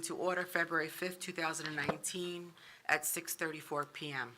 to order February 5th, 2019 at 6:34 p.m.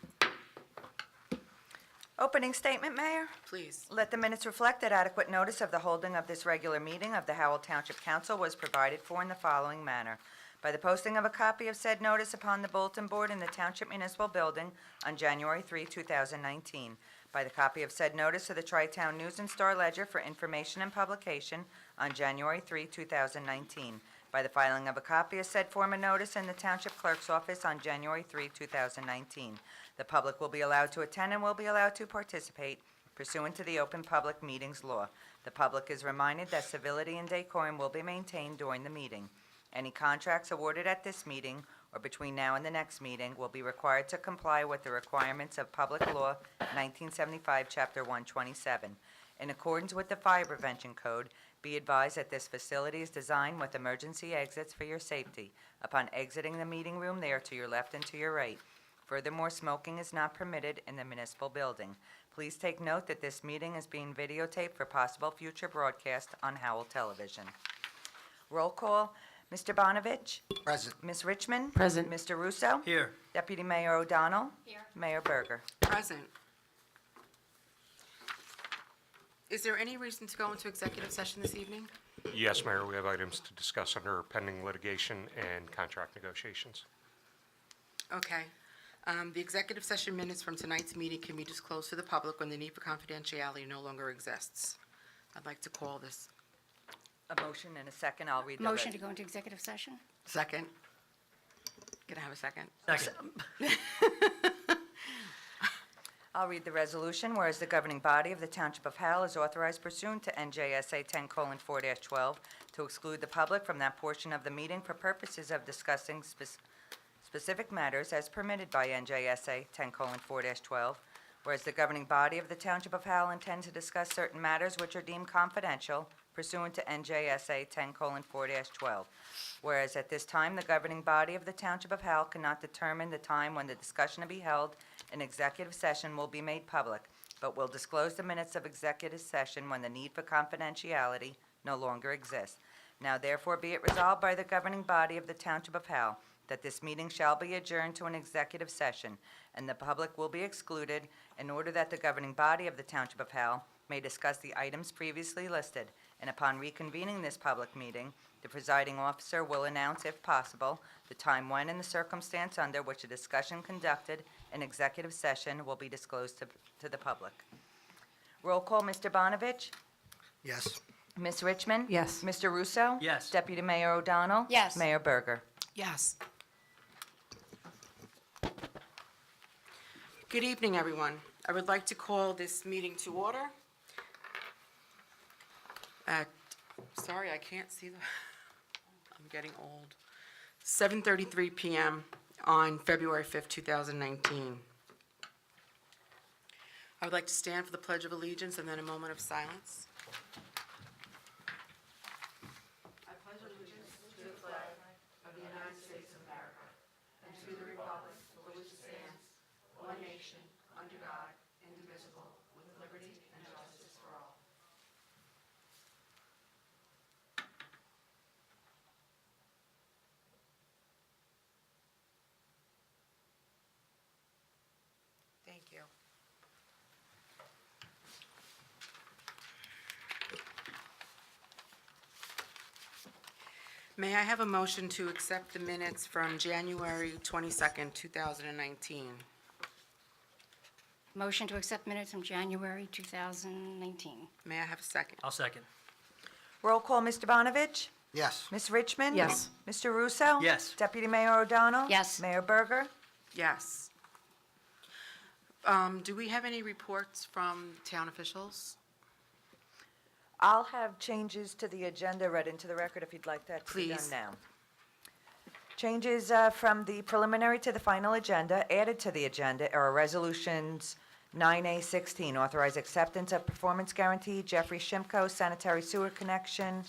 Opening statement, Mayor. Please. Let the minutes reflect that adequate notice of the holding of this regular meeting of the Howell Township Council was provided for in the following manner. By the posting of a copy of said notice upon the bulletin board in the Township Municipal Building on January 3, 2019. By the copy of said notice to the Tri-Town News and Star Ledger for information and publication on January 3, 2019. By the filing of a copy of said form of notice in the Township Clerk's office on January 3, 2019. The public will be allowed to attend and will be allowed to participate pursuant to the Open Public Meetings Law. The public is reminded that civility and decorum will be maintained during the meeting. Any contracts awarded at this meeting or between now and the next meeting will be required to comply with the requirements of Public Law 1975, Chapter 127. In accordance with the Fire Prevention Code, be advised that this facility is designed with emergency exits for your safety. Upon exiting the meeting room, they are to your left and to your right. Furthermore, smoking is not permitted in the municipal building. Please take note that this meeting is being videotaped for possible future broadcast on Howell Television. Roll call. Mr. Bonovich? Present. Ms. Richmond? Present. Mr. Russo? Here. Deputy Mayor O'Donnell? Here. Mayor Berger? Present. Is there any reason to go into executive session this evening? Yes, Mayor, we have items to discuss under pending litigation and contract negotiations. Okay. The executive session minutes from tonight's meeting can be disclosed to the public when the need for confidentiality no longer exists. I'd like to call this. A motion and a second. I'll read the Motion to go into executive session? Second. Can I have a second? Second. I'll read the resolution, whereas the governing body of the Township of Howell is authorized pursuant to NJSA 10:4-12 to exclude the public from that portion of the meeting for purposes of discussing specific matters as permitted by NJSA 10:4-12, whereas the governing body of the Township of Howell intends to discuss certain matters which are deemed confidential pursuant to NJSA 10:4-12, whereas at this time the governing body of the Township of Howell cannot determine the time when the discussion to be held in executive session will be made public, but will disclose the minutes of executive session when the need for confidentiality no longer exists. Now therefore be it resolved by the governing body of the Township of Howell that this meeting shall be adjourned to an executive session, and the public will be excluded in order that the governing body of the Township of Howell may discuss the items previously listed, and upon reconvening this public meeting, the presiding officer will announce, if possible, the time when and the circumstance under which a discussion conducted in executive session will be disclosed to the public. Roll call, Mr. Bonovich? Yes. Ms. Richmond? Yes. Mr. Russo? Yes. Deputy Mayor O'Donnell? Yes. Mayor Berger? Yes. Good evening, everyone. I would like to call this meeting to order at, sorry, I can't see the, I'm getting old, 7:33 p.m. on February 5th, 2019. I would like to stand for the Pledge of Allegiance and then a moment of silence. I pledge allegiance to the flag of the United States of America and to the republic for which it stands, one nation, under God, indivisible, with liberty and justice for all. Thank you. May I have a motion to accept the minutes from January 22nd, 2019? Motion to accept minutes from January 2019. May I have a second? I'll second. Roll call, Mr. Bonovich? Yes. Ms. Richmond? Yes. Mr. Russo? Yes. Deputy Mayor O'Donnell? Yes. Mayor Berger? Yes. Do we have any reports from town officials? I'll have changes to the agenda read into the record if you'd like that to be done Please. now. Changes from the preliminary to the final agenda. Added to the agenda are resolutions 9A16, authorize acceptance of performance guarantee, Jeffrey Shimko, sanitary sewer connection,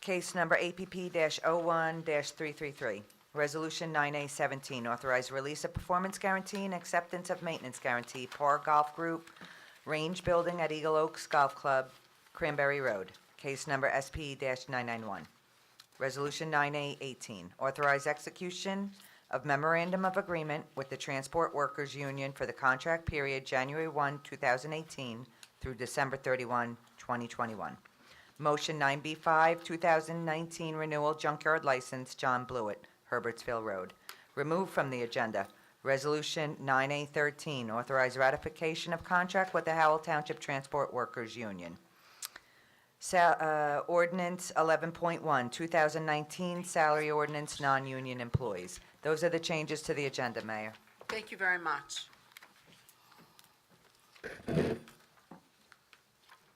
case number APP-01-333. Resolution 9A17, authorize release of performance guarantee and acceptance of maintenance guarantee, Par Golf Group, Range Building at Eagle Oaks Golf Club, Cranberry Road, case number SP-991. Resolution 9A18, authorize execution of memorandum of agreement with the Transport Workers Union for the contract period January 1, 2018 through December 31, 2021. Motion 9B5, 2019 renewal junkyard license, John Blewett, Herbertsville Road. Remove from the agenda. Resolution 9A13, authorize ratification of contract with the Howell Township Transport Workers Union. Ordinance 11.1, 2019 salary ordinance, non-union employees. Those are the changes to the agenda, Mayor. Thank you very much.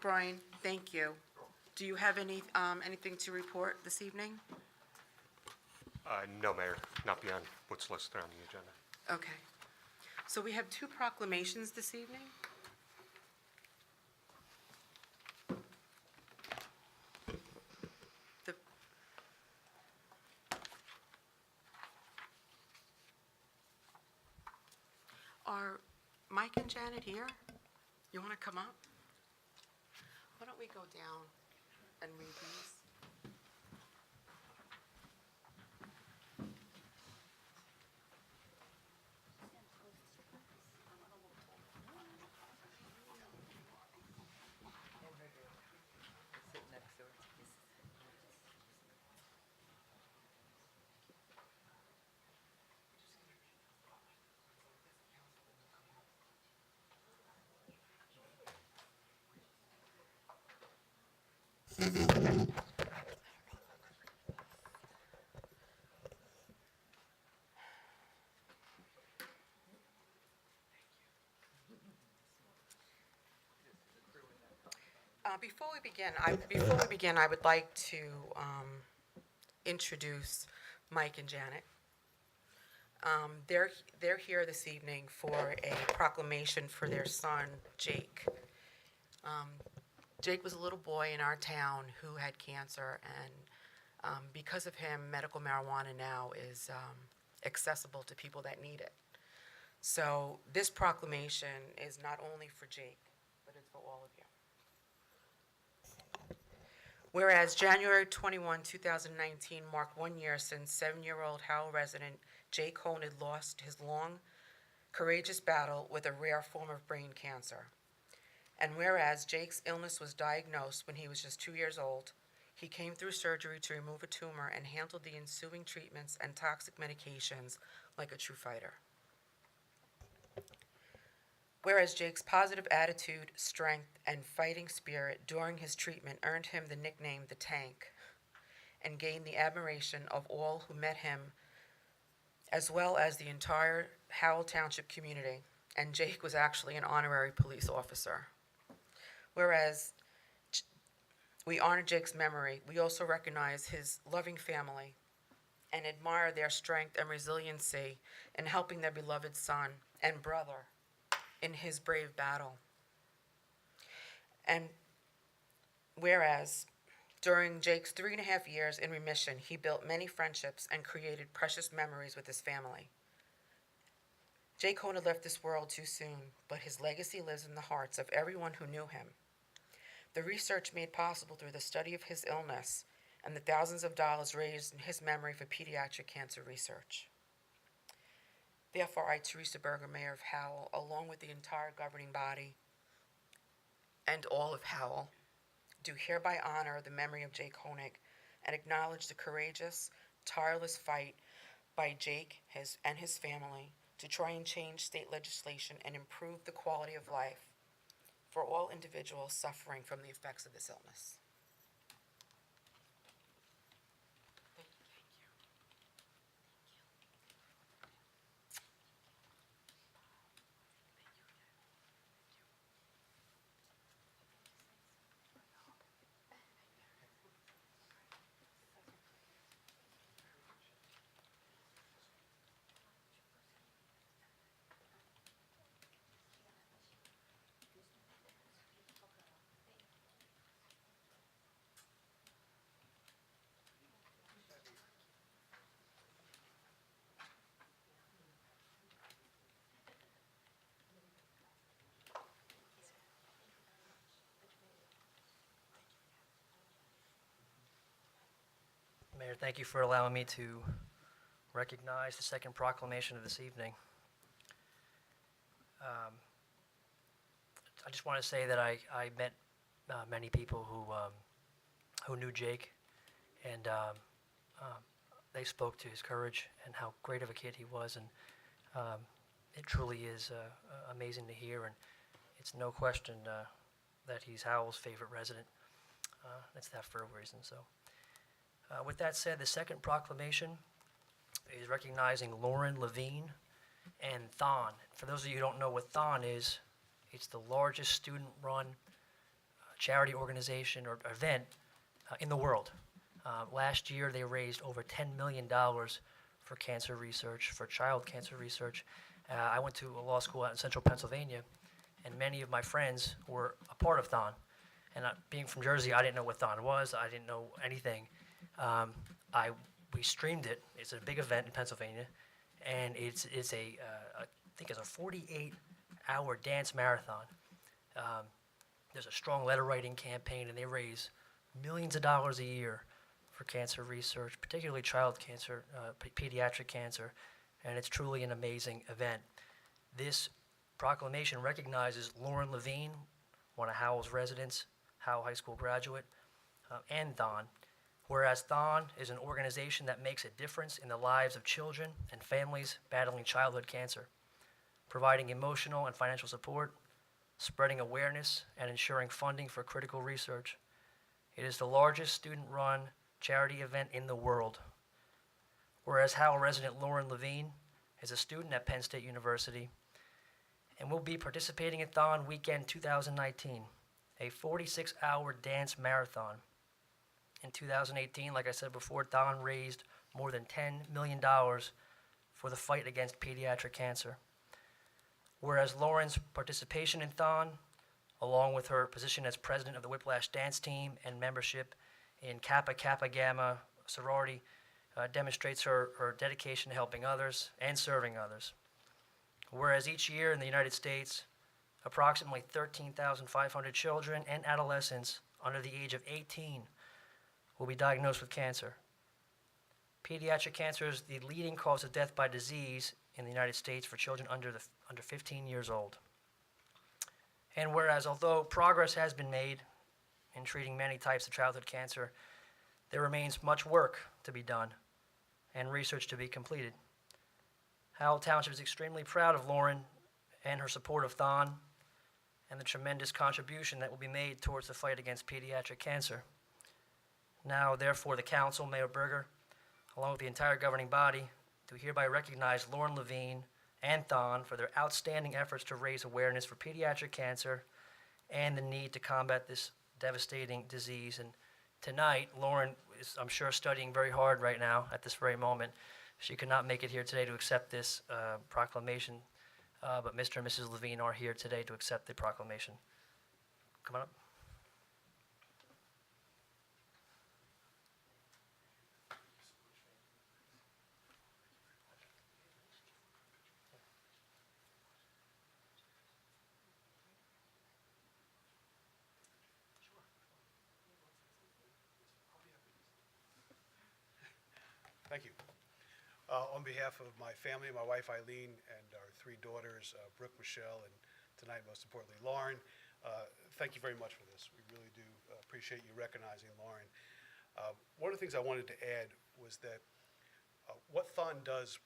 Brian, thank you. Do you have anything to report this evening? No, Mayor, not beyond what's listed on the agenda. Okay. So we have two proclamations this evening. The- Are Mike and Janet here? You want to come up? Why don't we go down and read these? Before we begin, I would like to introduce Mike and Janet. They're here this evening for a proclamation for their son, Jake. Jake was a little boy in our town who had cancer, and because of him, medical marijuana now is accessible to people that need it. So this proclamation is not only for Jake, but it's for all of you. Whereas January 21, 2019 marked 1 year since 7-year-old Howell resident Jake Cohn had lost his long, courageous battle with a rare form of brain cancer. And whereas Jake's illness was diagnosed when he was just 2 years old, he came through surgery to remove a tumor and handled the ensuing treatments and toxic medications like a true fighter. Whereas Jake's positive attitude, strength, and fighting spirit during his treatment earned him the nickname The Tank and gained the admiration of all who met him, as well as the entire Howell Township community, and Jake was actually an honorary police officer. Whereas we honor Jake's memory, we also recognize his loving family and admire their strength and resiliency in helping their beloved son and brother in his brave battle. And whereas during Jake's 3.5 years in remission, he built many friendships and created precious memories with his family. Jake Cohn had left this world too soon, but his legacy lives in the hearts of everyone who knew him. The research made possible through the study of his illness and the thousands of dollars raised in his memory for pediatric cancer research. Therefore, I, Teresa Berger, Mayor of Howell, along with the entire governing body and all of Howell, do hereby honor the memory of Jake Honig and acknowledge the courageous, tireless fight by Jake and his family to try and change state legislation and improve the quality of life for all individuals suffering from the effects of this illness. Thank you for allowing me to recognize the second proclamation of this evening. I just want to say that I met many people who knew Jake, and they spoke to his courage and how great of a kid he was, and it truly is amazing to hear, and it's no question that he's Howell's favorite resident. That's that for a reason. So, with that said, the second proclamation is recognizing Lauren Levine and Thon. For those of you who don't know what Thon is, it's the largest student-run charity organization or event in the world. Last year, they raised over $10 million for cancer research, for child cancer research. I went to a law school out in central Pennsylvania, and many of my friends were a part of Thon. And being from Jersey, I didn't know what Thon was. I didn't know anything. We streamed it. It's a big event in Pennsylvania, and it's I think it's a 48-hour dance marathon. There's a strong letter writing campaign, and they raise millions of dollars a year for cancer research, particularly child cancer, pediatric cancer, and it's truly an amazing event. This proclamation recognizes Lauren Levine, one of Howell's residents, Howell High School graduate, and Thon. Whereas Thon is an organization that makes a difference in the lives of children and families battling childhood cancer, providing emotional and financial support, spreading awareness, and ensuring funding for critical research. It is the largest student-run charity event in the world. Whereas Howell resident Lauren Levine is a student at Penn State University and will be participating in Thon Weekend 2019, a 46-hour dance marathon. In 2018, like I said before, Thon raised more than $10 million for the fight against pediatric cancer. Whereas Lauren's participation in Thon, along with her position as president of the Whiplash dance team and membership in Kappa Kappa Gamma sorority, demonstrates her dedication to helping others and serving others. Whereas each year in the United States, approximately 13,500 children and adolescents under the age of 18 will be diagnosed with cancer. Pediatric cancer is the leading cause of death by disease in the United States for children under 15 years old. And whereas although progress has been made in treating many types of childhood cancer, there remains much work to be done and research to be completed. Howell Township is extremely proud of Lauren and her support of Thon and the tremendous contribution that will be made towards the fight against pediatric cancer. Now, therefore, the Council, Mayor Berger, along with the entire governing body, do hereby recognize Lauren Levine and Thon for their outstanding efforts to raise awareness for pediatric cancer and the need to combat this devastating disease. And tonight, Lauren is, I'm sure, studying very hard right now at this very moment. She could not make it here today to accept this proclamation, but Mr. and Mrs. Levine are here today to accept the proclamation. Come on up. Thank you. On behalf of my family, my wife Eileen, and our three daughters, Brooke, Michelle, and tonight, most importantly, Lauren, thank you very much for this. We really do appreciate you recognizing Lauren. One of the things I wanted to add was that what Thon does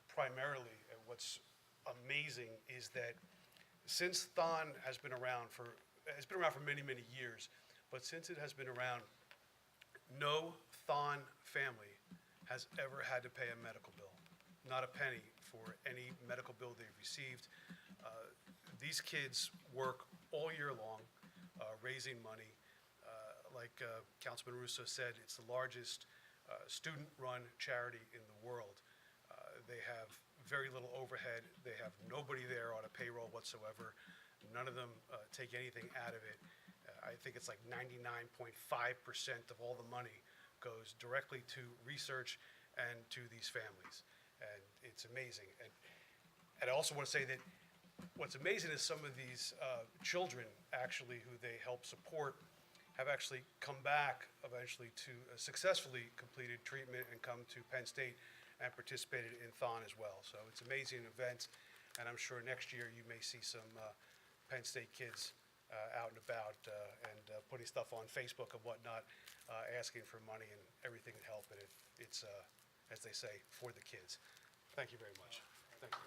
primarily, and what's amazing, is that since Thon has been around for many, many years, but since it has been around, no Thon family has ever had to pay a medical bill, not a penny for any medical bill they've received. These kids work all year long raising money. Like Councilman Russo said, it's the largest student-run charity in the world. They have very little overhead. They have nobody there on a payroll whatsoever. None of them take anything out of it. I think it's like 99.5% of all the money goes directly to research and to these families, and it's amazing. And I also want to say that what's amazing is some of these children, actually, who they help support, have actually come back eventually to successfully completed treatment and come to Penn State and participated in Thon as well. So it's an amazing event, and I'm sure next year you may see some Penn State kids out and about and putting stuff on Facebook and whatnot, asking for money and everything to help. And it's, as they say, for the kids. Thank you very much. Thank you.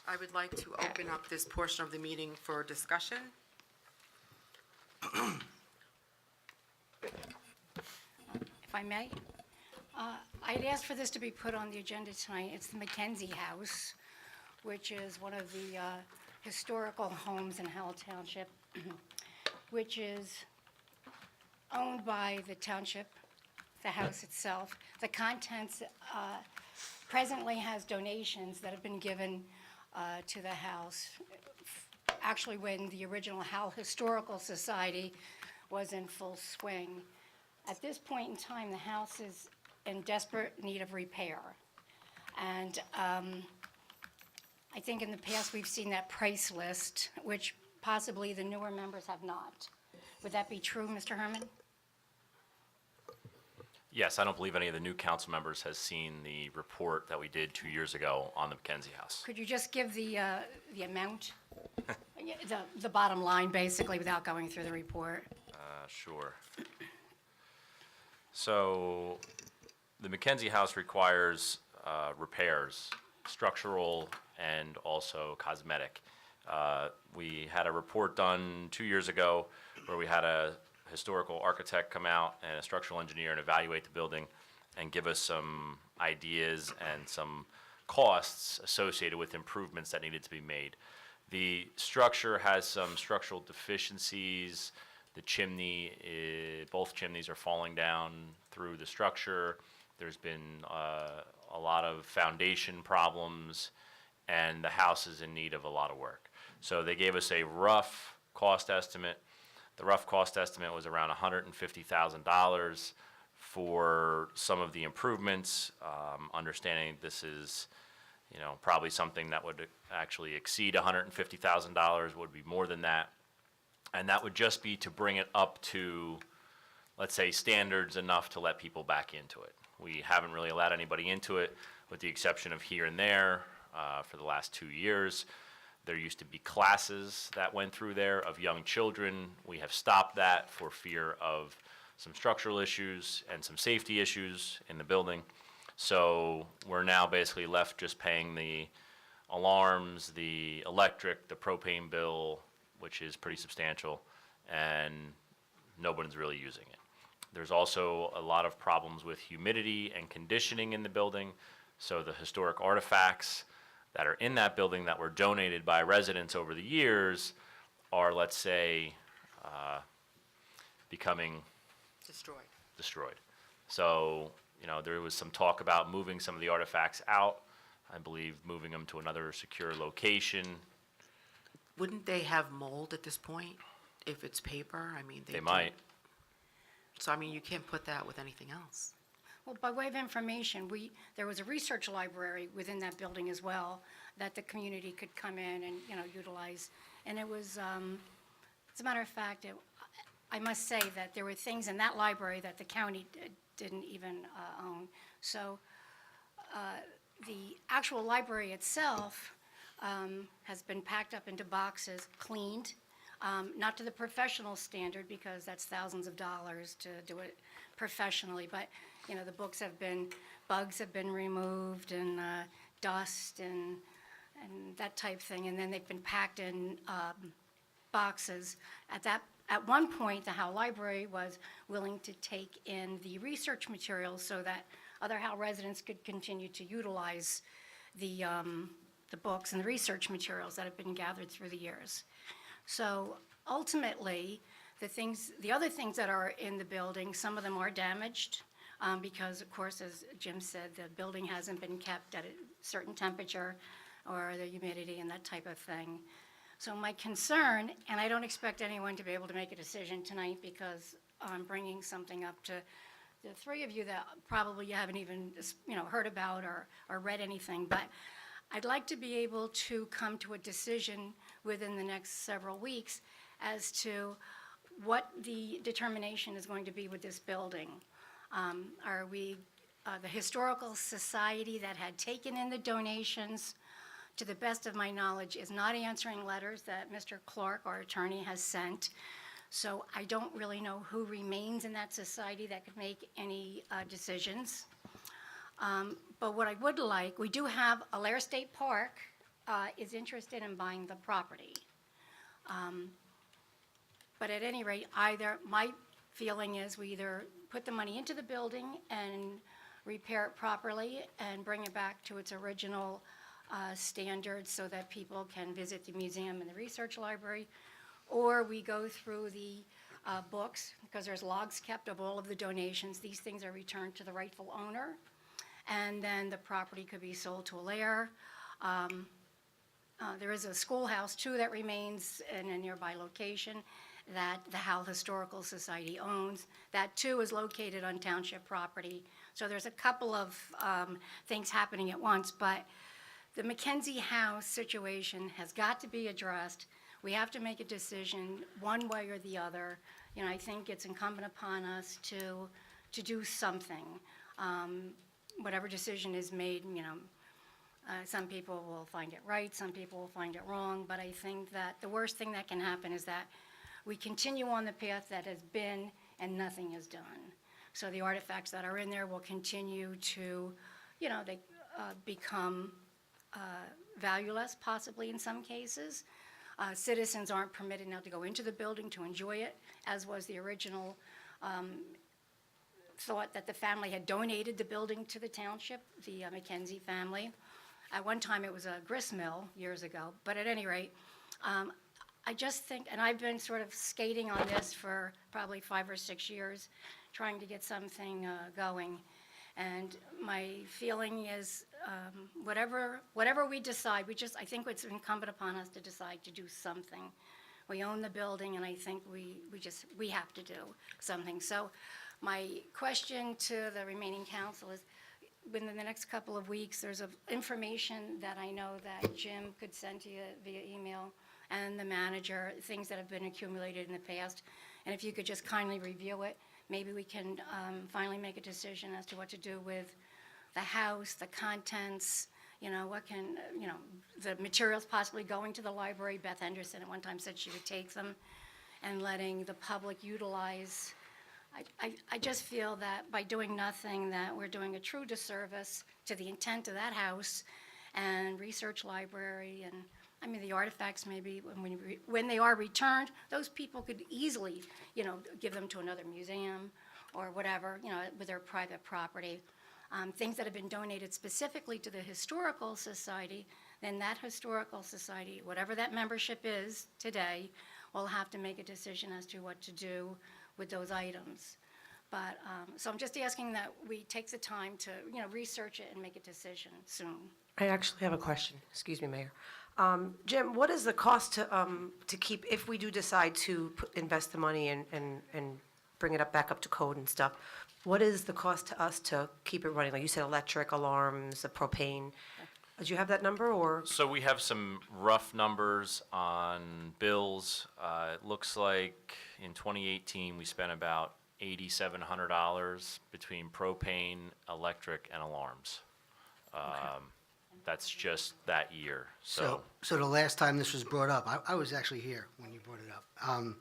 I would like to open up this portion of the meeting for discussion. If I may, I'd asked for this to be put on the agenda tonight. It's the Mackenzie House, which is one of the historical homes in Howell Township, which is owned by the township, the house itself. The contents presently has donations that have been given to the house. Actually, when the original Howell Historical Society was in full swing. At this point in time, the house is in desperate need of repair. And I think in the past, we've seen that price list, which possibly the newer members have not. Would that be true, Mr. Herman? Yes, I don't believe any of the new council members has seen the report that we did 2 years ago on the Mackenzie House. Could you just give the amount? Yeah, the bottom line, basically, without going through the report? Sure. So the Mackenzie House requires repairs, structural and also cosmetic. We had a report done 2 years ago where we had a historical architect come out and a structural engineer and evaluate the building and give us some ideas and some costs associated with improvements that needed to be made. The structure has some structural deficiencies. The chimney, both chimneys are falling down through the structure. There's been a lot of foundation problems, and the house is in need of a lot of work. So they gave us a rough cost estimate. The rough cost estimate was around $150,000 for some of the improvements, understanding this is, you know, probably something that would actually exceed $150,000, would be more than that. And that would just be to bring it up to, let's say, standards enough to let people back into it. We haven't really allowed anybody into it, with the exception of here and there for the last 2 years. There used to be classes that went through there of young children. We have stopped that for fear of some structural issues and some safety issues in the building. So we're now basically left just paying the alarms, the electric, the propane bill, which is pretty substantial, and nobody's really using it. There's also a lot of problems with humidity and conditioning in the building, so the historic artifacts that are in that building that were donated by residents over the years are, let's say, becoming Destroyed. destroyed. So, there was some talk about moving some of the artifacts out. I believe moving them to another secure location. Wouldn't they have mold at this point if it's paper? I mean, They do. might. So, I mean, you can't put that with anything else. Well, by way of information, there was a research library within that building as well that the community could come in and, utilize. And it was, as a matter of fact, I must say that there were things in that library that the county didn't even own. So the actual library itself has been packed up into boxes, cleaned, not to the professional standard because that's thousands of dollars to do it professionally, but, the bugs have been removed and dust and that type thing, and then they've been packed in boxes. At one point, the Howell Library was willing to take in the research materials so that other Howell residents could continue to utilize the books and the research materials that have been gathered through the years. So ultimately, the other things that are in the building, some of them are damaged because, of course, as Jim said, the building hasn't been kept at a certain temperature or the humidity and that type of thing. So my concern, and I don't expect anyone to be able to make a decision tonight because I'm bringing something up to the three of you that probably you haven't even, heard about or read anything, but I'd like to be able to come to a decision within the next several weeks as to what the determination is going to be with this building. Are we the Historical Society that had taken in the donations, to the best of my knowledge, is not answering letters that Mr. Clark, our attorney, has sent. So I don't really know who remains in that society that could make any decisions. But what I would like, we do have Alair State Park is interested in buying the property. But at any rate, my feeling is we either put the money into the building and repair it properly and bring it back to its original standards so that people can visit the museum and the research library, or we go through the books, because there's logs kept of all of the donations. These things are returned to the rightful owner, and then the property could be sold to Alair. There is a schoolhouse, too, that remains in a nearby location that the Howell Historical Society owns. That, too, is located on township property. So there's a couple of things happening at once, but the Mackenzie House situation has got to be addressed. We have to make a decision one way or the other. I think it's incumbent upon us to do something. Whatever decision is made, some people will find it right, some people will find it wrong, but I think that the worst thing that can happen is that we continue on the path that has been and nothing is done. So the artifacts that are in there will continue to, they become valueless, possibly in some cases. Citizens aren't permitted now to go into the building to enjoy it, as was the original thought that the family had donated the building to the township, the Mackenzie family. At one time, it was a grist mill years ago, but at any rate, I just think, and I've been sort of skating on this for probably 5 or 6 years, trying to get something going. And my feeling is, whatever we decide, I think it's incumbent upon us to decide to do something. We own the building, and I think we have to do something. So my question to the remaining council is, within the next couple of weeks, there's information that I know that Jim could send to you via email, and the manager, things that have been accumulated in the past. And if you could just kindly review it, maybe we can finally make a decision as to what to do with the house, the contents, the materials possibly going to the library. Beth Henderson at one time said she would take them, and letting the public utilize. I just feel that by doing nothing, that we're doing a true disservice to the intent of that house and research library. And the artifacts, maybe when they are returned, those people could easily, give them to another museum or whatever, with their private property. Things that have been donated specifically to the Historical Society, then that Historical Society, whatever that membership is today, will have to make a decision as to what to do with those items. But, so I'm just asking that we take the time to, research it and make a decision soon. I actually have a question. Excuse me, Mayor. Jim, what is the cost to keep, if we do decide to invest the money and bring it back up to code and stuff, what is the cost to us to keep it running? Like you said, electric, alarms, the propane. Do you have that number, or? So we have some rough numbers on bills. It looks like in 2018, we spent about $8,700 between propane, electric, and alarms. That's just that year, so. So the last time this was brought up, I was actually here when you brought it up. And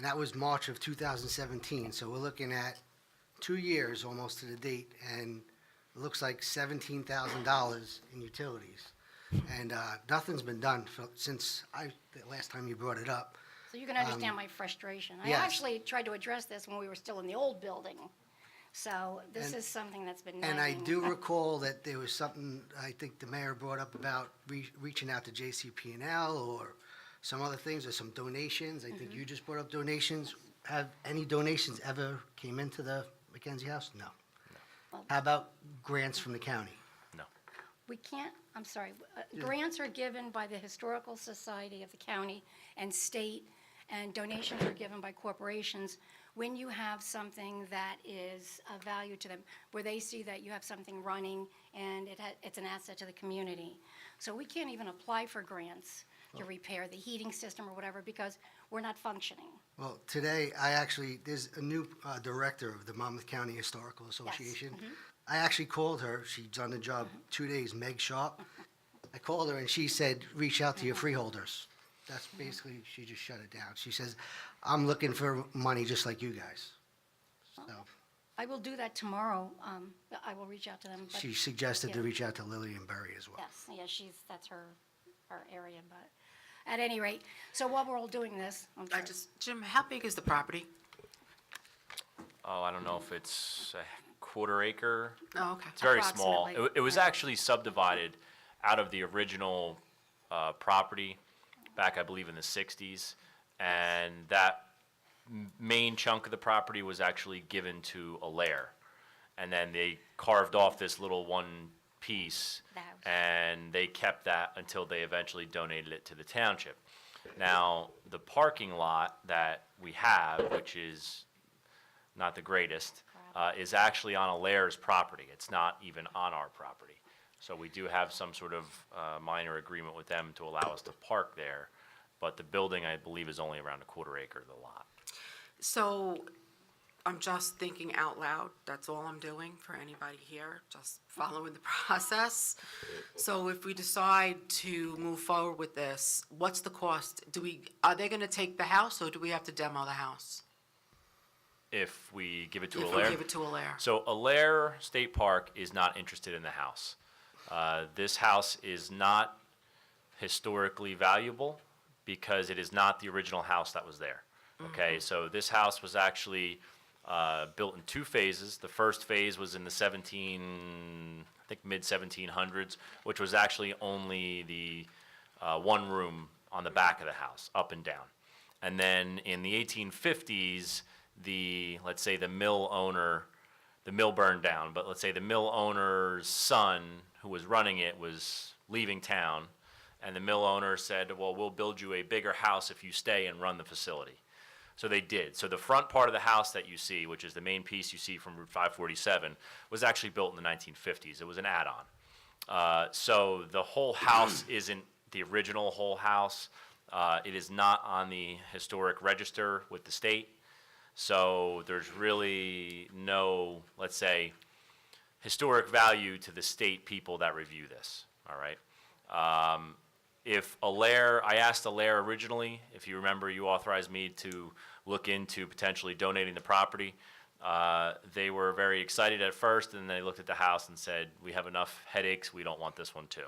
that was March of 2017, so we're looking at 2 years almost to the date, and it looks like $17,000 in utilities. And nothing's been done since the last time you brought it up. So you can understand my frustration. I yes. actually tried to address this when we were still in the old building. So this is something that's been nagging. And I do recall that there was something, I think the mayor brought up about reaching out to JCP&L or some other things, or some donations. I think you just brought up donations. Have any donations ever came into the Mackenzie House? No. How about grants from the county? No. We can't, I'm sorry, grants are given by the Historical Society of the county and state, and donations are given by corporations when you have something that is of value to them, where they see that you have something running and it's an asset to the community. So we can't even apply for grants to repair the heating system or whatever, because we're not functioning. Well, today, there's a new director of the Monmouth County Historical Association. I actually called her. She's on the job 2 days, Meg Sharp. I called her, and she said, reach out to your freeholders. That's basically, she just shut it down. She says, I'm looking for money just like you guys. So I will do that tomorrow. I will reach out to them. But she suggested to yeah. reach out to Lillian Berry as well. Yes, that's her area, but at any rate, so while we're all doing this, I'm sorry. Jim, how big is the property? Oh, I don't know if it's a quarter acre. Oh, okay. It's very small. Approximately, It was right. actually subdivided out of the original property back, I believe, in the 60s. And that main chunk of the property was actually given to a lair. And then they carved off this little one piece, The house. and they kept that until they eventually donated it to the township. Now, the parking lot that we have, which is not the greatest, is actually on a lair's property. It's not even on our property. So we do have some sort of minor agreement with them to allow us to park there, but the building, I believe, is only around a quarter acre of the lot. So I'm just thinking out loud. That's all I'm doing for anybody here, just following the process. So if we decide to move forward with this, what's the cost? Are they going to take the house, or do we have to demo the house? If we give it to a If lair? we give it to a lair. So Alair State Park is not interested in the house. This house is not historically valuable because it is not the original house that was there. Okay, so this house was actually built in 2 phases. The first phase was in the mid-1700s, which was actually only the one room on the back of the house, up and down. And then in the 1850s, let's say the mill burned down, but let's say the mill owner's son, who was running it, was leaving town, and the mill owner said, well, we'll build you a bigger house if you stay and run the facility. So they did. So the front part of the house that you see, which is the main piece you see from Route 547, was actually built in the 1950s. It was an add-on. So the whole house isn't the original whole house. It is not on the historic register with the state. So there's really no, let's say, historic value to the state people that review this, all right? I asked Alair originally, if you remember, you authorized me to look into potentially donating the property. They were very excited at first, and they looked at the house and said, we have enough headaches, we don't want this one too.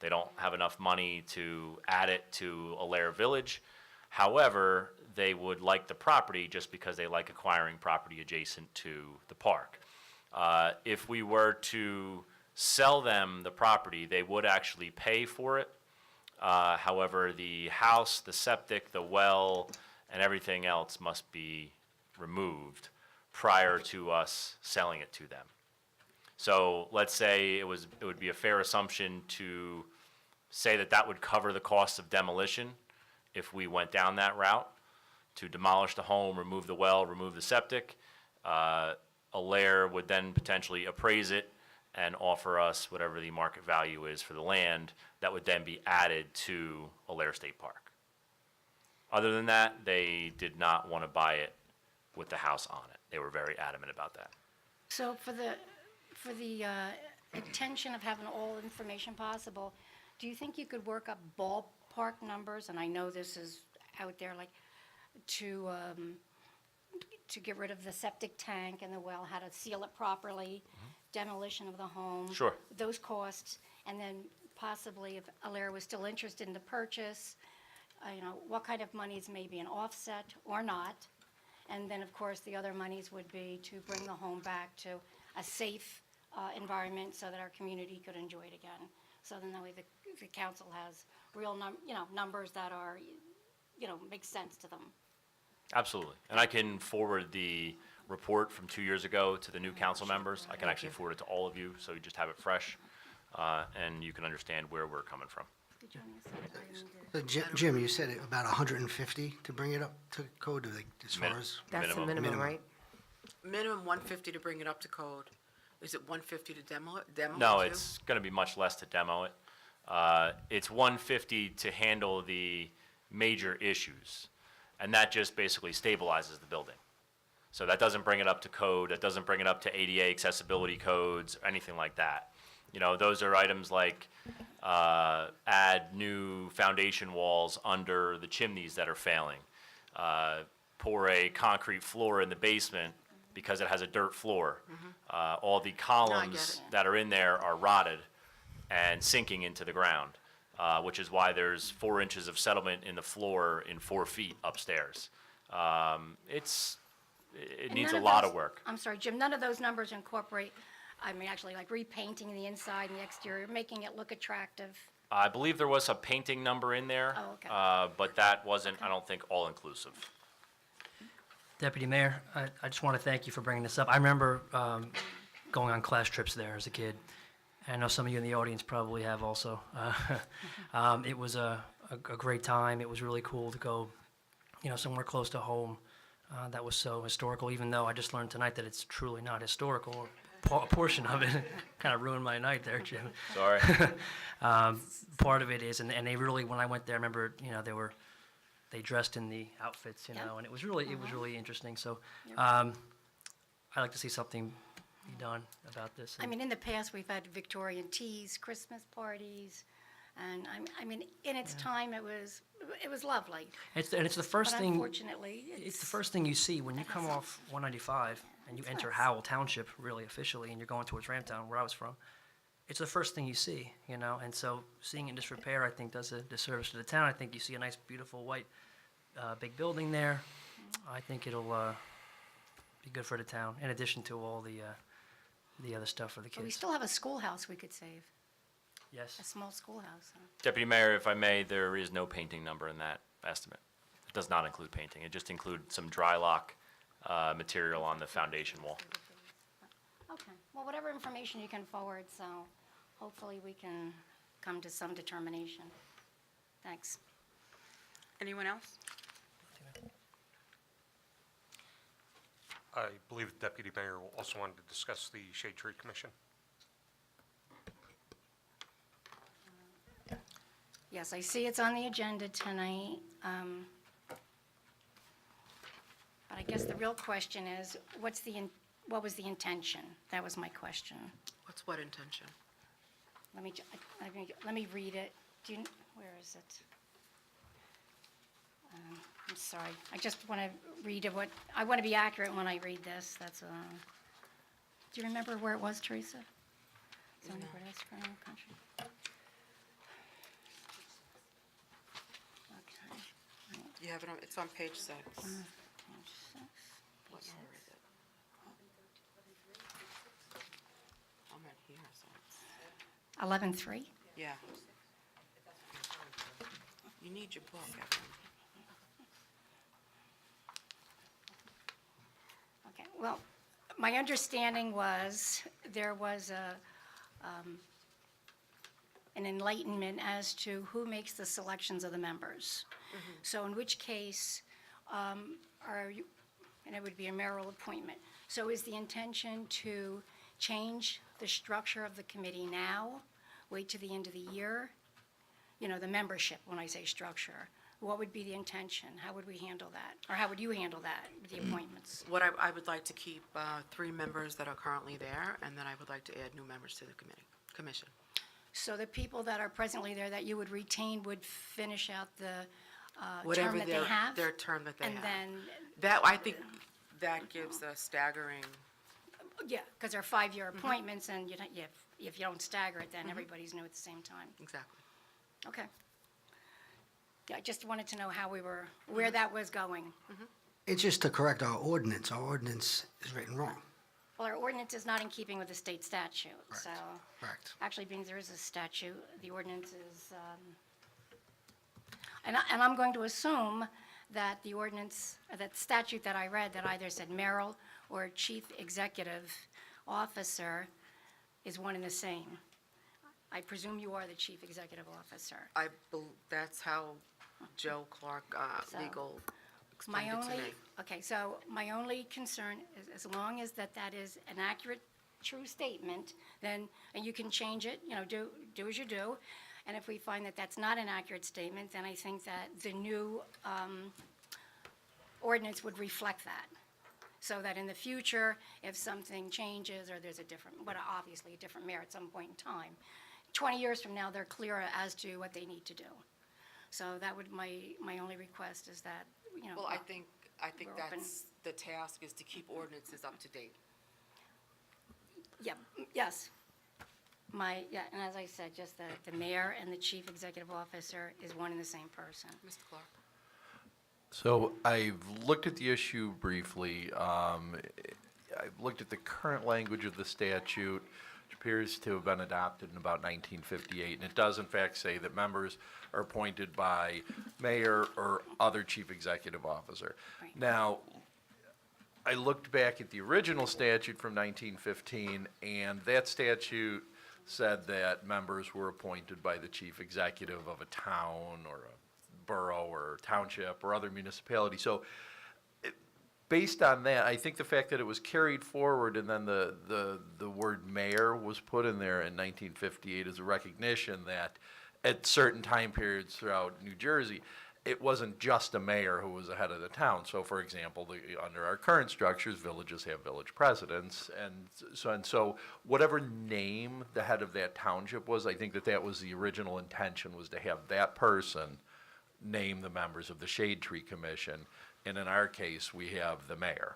They don't have enough money to add it to Alair Village. However, they would like the property just because they like acquiring property adjacent to the park. If we were to sell them the property, they would actually pay for it. However, the house, the septic, the well, and everything else must be removed prior to us selling it to them. So let's say it would be a fair assumption to say that that would cover the cost of demolition if we went down that route, to demolish the home, remove the well, remove the septic. Alair would then potentially appraise it and offer us whatever the market value is for the land that would then be added to Alair State Park. Other than that, they did not want to buy it with the house on it. They were very adamant about that. So for the intention of having all information possible, do you think you could work up ballpark numbers? And I know this is out there, like, to get rid of the septic tank and the well, how to seal it properly, demolition of the home. Sure. Those costs, and then possibly if Alair was still interested in the purchase, what kind of monies may be an offset or not. And then, of course, the other monies would be to bring the home back to a safe environment so that our community could enjoy it again. So then that way the council has real numbers that are, make sense to them. Absolutely. And I can forward the report from 2 years ago to the new council members. I can actually forward it to all of you, so you just have it fresh, and you can understand where we're coming from. Did you want to say? So Jim, you said about 150 to bring it up to code, like, as far as? That's the Minimum. minimum, right? Minimum 150 to bring it up to code. Is it 150 to demo it? No, too? it's going to be much less to demo it. It's 150 to handle the major issues, and that just basically stabilizes the building. So that doesn't bring it up to code, that doesn't bring it up to ADA accessibility codes, or anything like that. Those are items like add new foundation walls under the chimneys that are failing, pour a concrete floor in the basement because it has a dirt floor. All the columns that are in there are rotted and sinking into the ground, which is why there's 4 inches of settlement in the floor in 4 feet upstairs. It And needs none a of lot those- of work. I'm sorry, Jim, none of those numbers incorporate, actually like repainting the inside and the exterior, making it look attractive. I believe there was a painting number in there, Oh, okay. but that wasn't, I don't think, all-inclusive. Deputy Mayor, I just want to thank you for bringing this up. I remember going on class trips there as a kid. I know some of you in the audience probably have also. It was a great time. It was really cool to go, somewhere close to home that was so historical, even though I just learned tonight that it's truly not historical. A portion of it kind of ruined my night there, Jim. Sorry. Part of it is, and they really, when I went there, I remember, they dressed in the outfits, Yeah. and it was really interesting. So I'd like to see something be done about this. In the past, we've had Victorian teas, Christmas parties, and in its time, it was lovely. It's the first But thing. unfortunately, It's the first thing you see when you come off 195 and you enter Howell Township, really officially, and you're going towards Ramtown, where I was from. It's the first thing you see, and so seeing it in disrepair, I think, does a disservice to the town. I think you see a nice, beautiful, white, big building there. I think it'll be good for the town, in addition to all the other stuff for the But we kids. still have a schoolhouse we could save, a Yes. small schoolhouse. Deputy Mayor, if I may, there is no painting number in that estimate. It does not include painting. It just includes some dry lock material on the foundation wall. Okay, well, whatever information you can forward, so hopefully we can come to some determination. Thanks. Anyone else? I believe the Deputy Mayor also wanted to discuss the Shade Tree Commission. Yes, I see it's on the agenda tonight. But I guess the real question is, what was the intention? That was my question. What's what intention? Let me read it. Where is it? I'm sorry. I just want to read it. I want to be accurate when I read this. Do you remember where it was, Teresa? Zoning board of Escrow, country. Okay. You have it on, it's on page 6. Page 6. What number is it? I'm at here, so it's, 11-3. yeah. You need your book, Evan. Okay. Well, my understanding was there was an enlightenment as to who makes the selections of the members. So in which case, are you, and it would be a mayoral appointment. So is the intention to change the structure of the committee now, wait to the end of the year? You know, the membership, when I say structure, what would be the intention? How would we handle that? Or how would you handle that, with the appointments? What I would like to keep 3 members that are currently there, and then I would like to add new members to the commission. So the people that are presently there that you would retain would finish out the Whatever term that they have? their term that they have. And then, That, I think that gives a staggering, yeah, because they're 5-year appointments, and you don't, if you don't stagger it, then everybody's new at the same time. exactly. Okay. Yeah, I just wanted to know how we were, where that was going. It's just to correct our ordinance. Our ordinance is written wrong. Well, our ordinance is not in keeping with the state statute, so. Correct. Actually, being there is a statute, the ordinance is, and I'm going to assume that the ordinance, that statute that I read that either said mayoral or chief executive officer is one and the same. I presume you are the chief executive officer. That's how Joe Clark, So, legal, My explained it to only, me. okay, so my only concern is as long as that is an accurate, true statement, then, and you can change it, you know, do as you do. And if we find that that's not an accurate statement, then I think that the new ordinance would reflect that. So that in the future, if something changes or there's a different, but obviously a different mayor at some point in time, 20 years from now, they're clearer as to what they need to do. So that would, my only request is that, you know. Well, I think we're open. that's, the task is to keep ordinances up to date. Yeah, yes. Yeah, and as I said, just the mayor and the chief executive officer is one and the same person. Mr. Clark? So I've looked at the issue briefly. I've looked at the current language of the statute, which appears to have been adopted in about 1958. And it does in fact say that members are appointed by mayor or other chief executive officer. Right. Now, I looked back at the original statute from 1915, and that statute said that members were appointed by the chief executive of a town or a borough or township or other municipality. So based on that, I think the fact that it was carried forward and then the word mayor was put in there in 1958 is a recognition that at certain time periods throughout New Jersey, it wasn't just a mayor who was the head of the town. So, for example, under our current structures, villages have village presidents, and so whatever name the head of that township was, I think that was the original intention, was to have that person name the members of the Shade Tree Commission, and in our case, we have the mayor.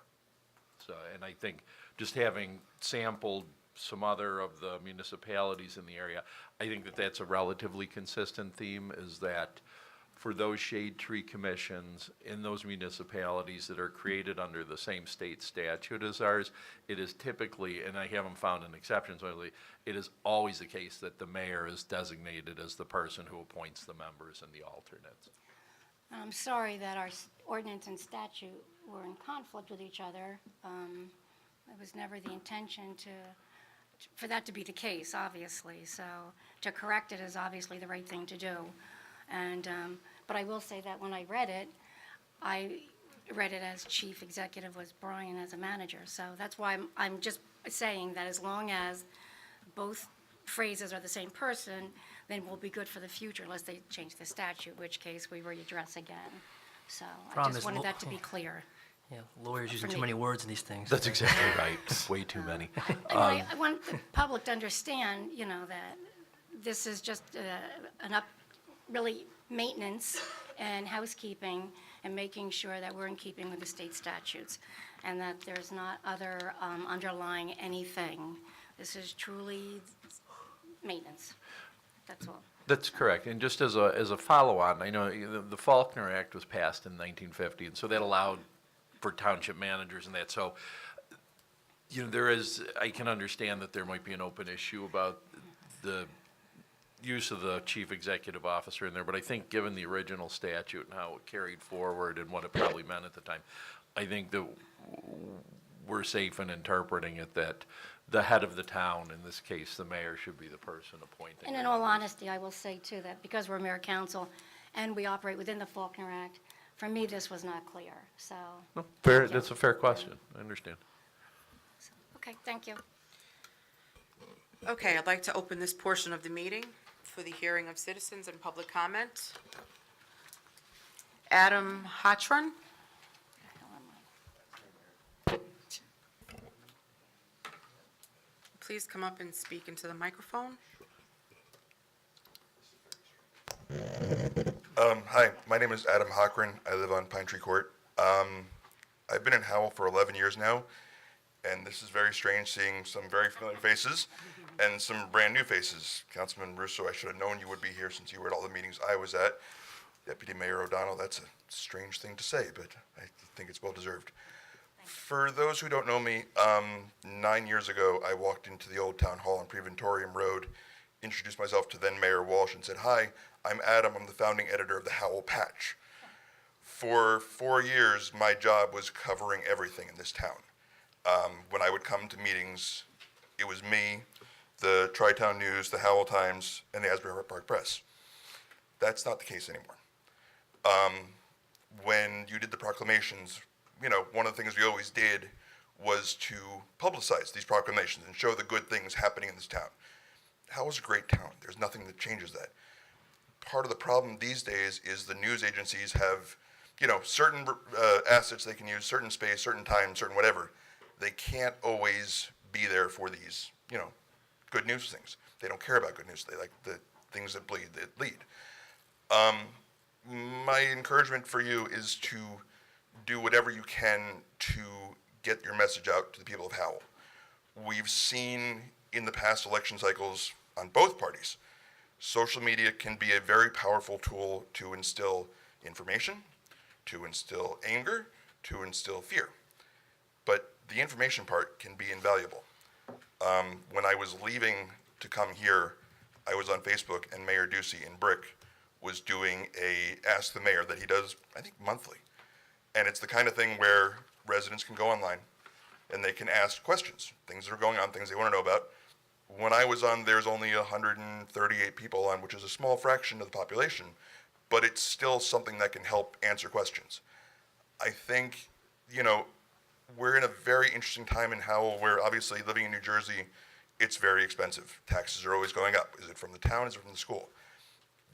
So, and I think just having sampled some other of the municipalities in the area, I think that that's a relatively consistent theme, is that for those shade tree commissions in those municipalities that are created under the same state statute as ours, it is typically, and I haven't found an exception, so it is always the case that the mayor is designated as the person who appoints the members and the alternates. I'm sorry that our ordinance and statute were in conflict with each other. It was never the intention for that to be the case, obviously. So to correct it is obviously the right thing to do. And, but I will say that when I read it as chief executive was Brian as a manager. So that's why I'm just saying that as long as both phrases are the same person, then we'll be good for the future unless they change the statute, in which case we readdress again. So I Problem just is wanted lo- that to be clear. Yeah, lawyers using For too me. many words in these things. That's exactly right, way too many. I want the public to understand, you know, that this is just really maintenance and housekeeping and making sure that we're in keeping with the state statutes and that there's not other underlying anything. This is truly maintenance. That's all. That's correct, and just as a follow-on, I know the Faulkner Act was passed in 1950, and so that allowed for township managers and that, so, you know, I can understand that there might be an open issue about the use of the chief executive officer in there, but I think given the original statute and how it carried forward and what it probably meant at the time, I think that we're safe in interpreting it that the head of the town, in this case, the mayor, should be the person appointing. And in all honesty, I will say too that because we're mayor council and we operate within the Faulkner Act, for me, this was not clear, so. No, fair, Thank you. that's a fair question, I understand. Okay, thank you. Okay, I'd like to open this portion of the meeting for the hearing of citizens and public comment. Adam Hotron? Please come up and speak into the microphone. Hi, my name is Adam Hockren. I live on Pine Tree Court. I've been in Howell for 11 years now, and this is very strange seeing some very familiar faces and some brand-new faces. Councilman Russo, I should have known you would be here since you were at all the meetings I was at. Deputy Mayor O'Donnell, that's a strange thing to say, but I think it's well-deserved. For those who don't know me, 9 years ago, I walked into the old town hall on Preventorium Road, introduced myself to then Mayor Walsh and said, "Hi, I'm Adam. I'm the founding editor of the Howell Patch." For 4 years, my job was covering everything in this town. When I would come to meetings, it was me, the Tri-Town News, the Howell Times, and the Asbury Park Press. That's not the case anymore. When you did the proclamations, you know, one of the things we always did was to publicize these proclamations and show the good things happening in this town. Howell's a great town. There's nothing that changes that. Part of the problem these days is the news agencies have, you know, certain assets they can use, certain space, certain time, certain whatever. They can't always be there for these, you know, good news things. They don't care about good news. They like the things that bleed, that lead. My encouragement for you is to do whatever you can to get your message out to the people of Howell. We've seen in the past election cycles on both parties, social media can be a very powerful tool to instill information, to instill anger, to instill fear. But the information part can be invaluable. When I was leaving to come here, I was on Facebook, and Mayor Ducey in Brick was doing a Ask the Mayor that he does, I think, monthly. And it's the kind of thing where residents can go online and they can ask questions, things that are going on, things they want to know about. When I was on, there's only 138 people on, which is a small fraction of the population, but it's still something that can help answer questions. I think, you know, we're in a very interesting time in Howell where obviously living in New Jersey, it's very expensive. Taxes are always going up. Is it from the town? Is it from the school?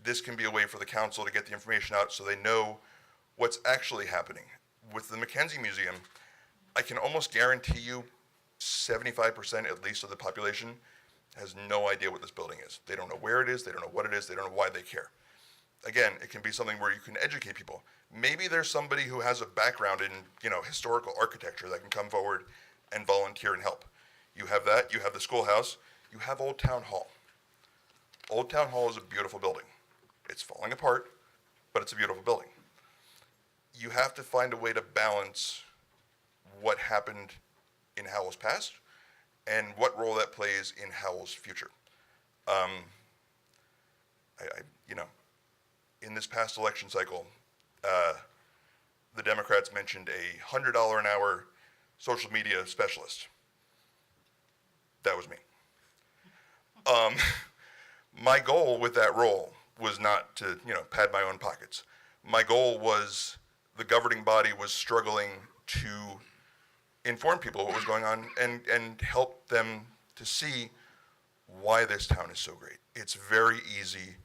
This can be a way for the council to get the information out so they know what's actually happening. With the Mackenzie Museum, I can almost guarantee you 75% at least of the population has no idea what this building is. They don't know where it is, they don't know what it is, they don't know why they care. Again, it can be something where you can educate people. Maybe there's somebody who has a background in, you know, historical architecture that can come forward and volunteer and help. You have that, you have the schoolhouse, you have Old Town Hall. Old Town Hall is a beautiful building. It's falling apart, but it's a beautiful building. You have to find a way to balance what happened in Howell's past and what role that plays in Howell's future. You know, in this past election cycle, the Democrats mentioned a $100 an hour social media specialist. That was me. My goal with that role was not to, you know, pad my own pockets. My goal was the governing body was struggling to inform people what was going on and help them to see why this town is so great. It's very easy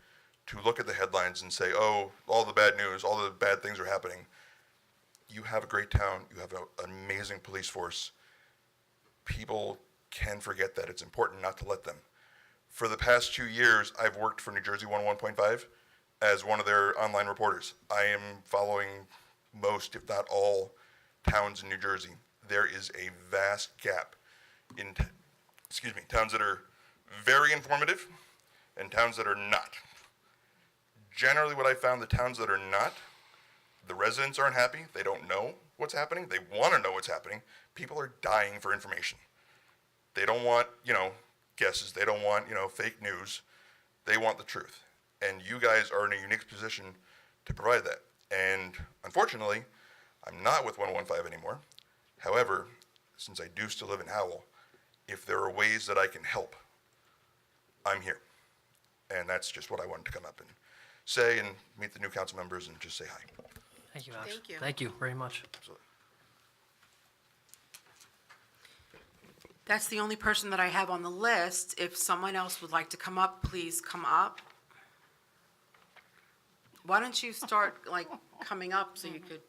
to look at the headlines and say, oh, all the bad news, all the bad things are happening. You have a great town. You have an amazing police force. People can forget that. It's important not to let them. For the past 2 years, I've worked for New Jersey 101.5 as one of their online reporters. I am following most, if not all, towns in New Jersey. There is a vast gap in, towns that are very informative and towns that are not. Generally, what I found, the towns that are not, the residents aren't happy. They don't know what's happening. They want to know what's happening. People are dying for information. They don't want, you know, guesses. They don't want, you know, fake news. They want the truth. And you guys are in a unique position to provide that. And unfortunately, I'm not with 115 anymore. However, since I do still live in Howell, if there are ways that I can help, I'm here. And that's just what I wanted to come up and say and meet the new council members and just say hi. Thank you, Alex. Thank you. Thank you very much. Absolutely. That's the only person that I have on the list. If someone else would like to come up, please come up. Why don't you start, like, coming up so you could,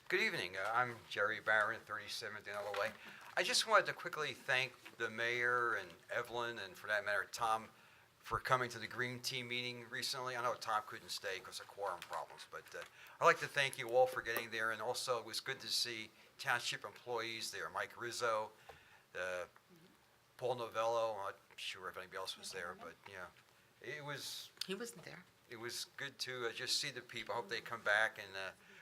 Good evening. I'm Jerry Barron, 37th Danilo Way. I just wanted to quickly thank the mayor and Evelyn, and for that matter, Tom, for coming to the Green Team meeting recently. I know Tom couldn't stay because of quorum problems, but I'd like to thank you all for getting there, and also it was good to see township employees there, Mike Rizzo, Paul Novello. I'm not sure if anybody else was there, but yeah, it was he wasn't there. it was good to just see the people. I hope they come back, and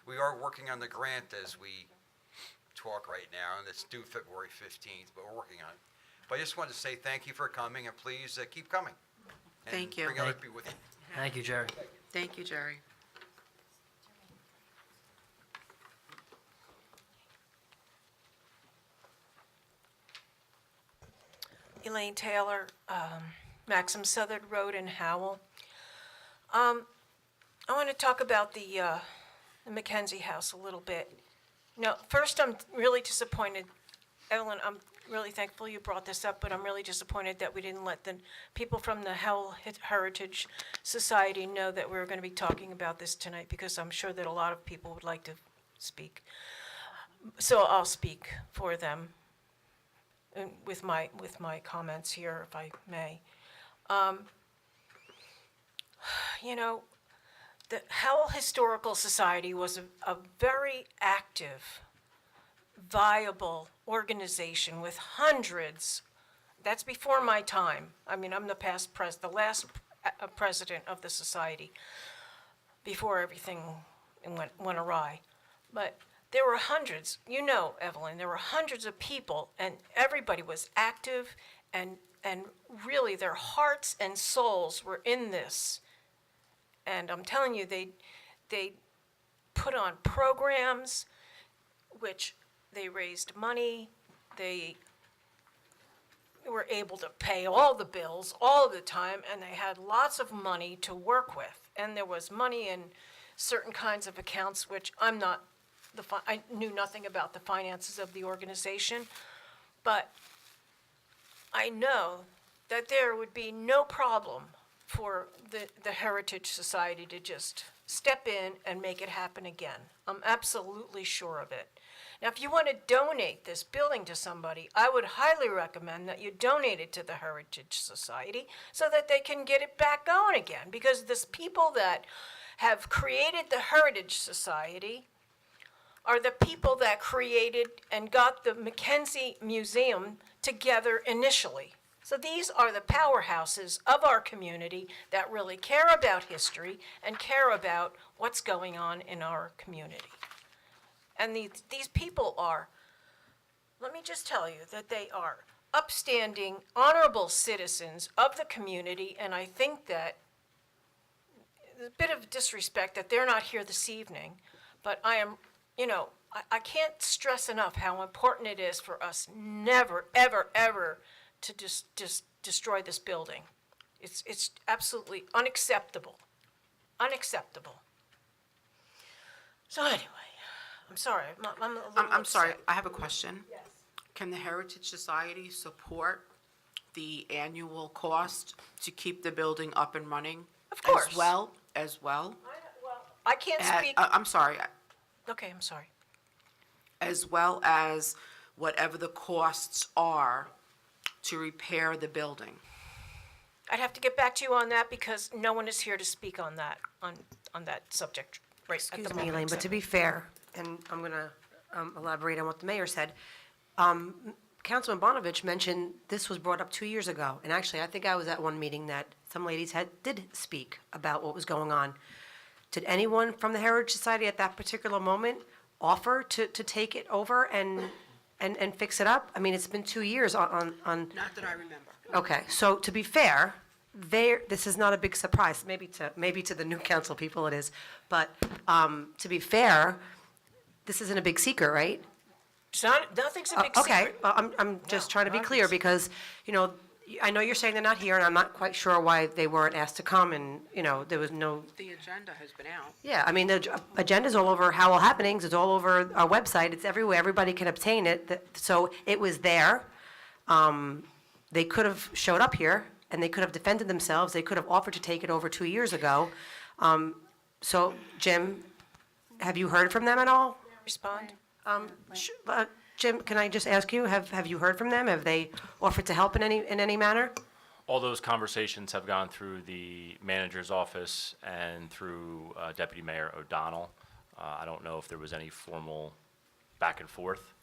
we are working on the grant as we talk right now, and it's due February 15th, but we're working on it. But I just wanted to say thank you for coming, and please keep coming. And Thank you. Bring other people with you. Thank you, Jerry. Thank you, Jerry. Elaine Taylor, Maxim Southern Road in Howell. I want to talk about the Mackenzie House a little bit. Now, first, I'm really disappointed, Evelyn, I'm really thankful you brought this up, but I'm really disappointed that we didn't let the people from the Howell Heritage Society know that we were going to be talking about this tonight, because I'm sure that a lot of people would like to speak. So I'll speak for them with my comments here, if I may. You know, the Howell Historical Society was a very active, viable organization with hundreds. That's before my time. I mean, I'm the last president of the society before everything went awry. But there were hundreds, you know, Evelyn, there were hundreds of people, and everybody was active, and really their hearts and souls were in this. And I'm telling you, they put on programs, which they raised money, they were able to pay all the bills all the time, and they had lots of money to work with. And there was money in certain kinds of accounts, which I knew nothing about the finances of the organization, but I know that there would be no problem for the Heritage Society to just step in and make it happen again. I'm absolutely sure of it. Now, if you want to donate this building to somebody, I would highly recommend that you donate it to the Heritage Society so that they can get it back going again, because the people that have created the Heritage Society are the people that created and got the Mackenzie Museum together initially. So these are the powerhouses of our community that really care about history and care about what's going on in our community. And these people are, let me just tell you that they are upstanding, honorable citizens of the community, and I think that there's a bit of disrespect that they're not here this evening, but I am, you know, I can't stress enough how important it is for us never, ever, ever to just destroy this building. It's absolutely unacceptable. Unacceptable. So anyway, I'm sorry, I'm a little I'm sorry, upset. I have a question. Yes. Can the Heritage Society support the annual cost to keep the building up and running? Of course. As well? Well, I can't speak, I'm sorry, okay, I'm sorry. as well as whatever the costs are to repair the building. I'd have to get back to you on that because no one is here to speak on that, on that subject right at the Excuse moment. me, Elaine, but to be fair, and I'm going to elaborate on what the mayor said, Councilman Bonovich mentioned this was brought up 2 years ago, and actually, I think I was at one meeting that some ladies did speak about what was going on. Did anyone from the Heritage Society at that particular moment offer to take it over and fix it up? I mean, it's been 2 years on. Not that I remember. Okay, so to be fair, this is not a big surprise, maybe to the new council people it is, but to be fair, this isn't a big secret, right? It's not, nothing's a big Okay, secret. well, I'm just trying to be not a clear, big because, I know you're saying they're not here, and I'm not quite sure why they weren't asked to come, and, there was no, The agenda has been out. yeah, I mean, the agenda's all over Howell Happenings, it's all over our website, it's everywhere, everybody can obtain it, so it was there. They could have showed up here, and they could have defended themselves, they could have offered to take it over 2 years ago. So, Jim, have you heard from them at all? Respond? Jim, can I just ask you, have you heard from them? Have they offered to help in any manner? All those conversations have gone through the manager's office and through Deputy Mayor O'Donnell. I don't know if there was any formal back and forth.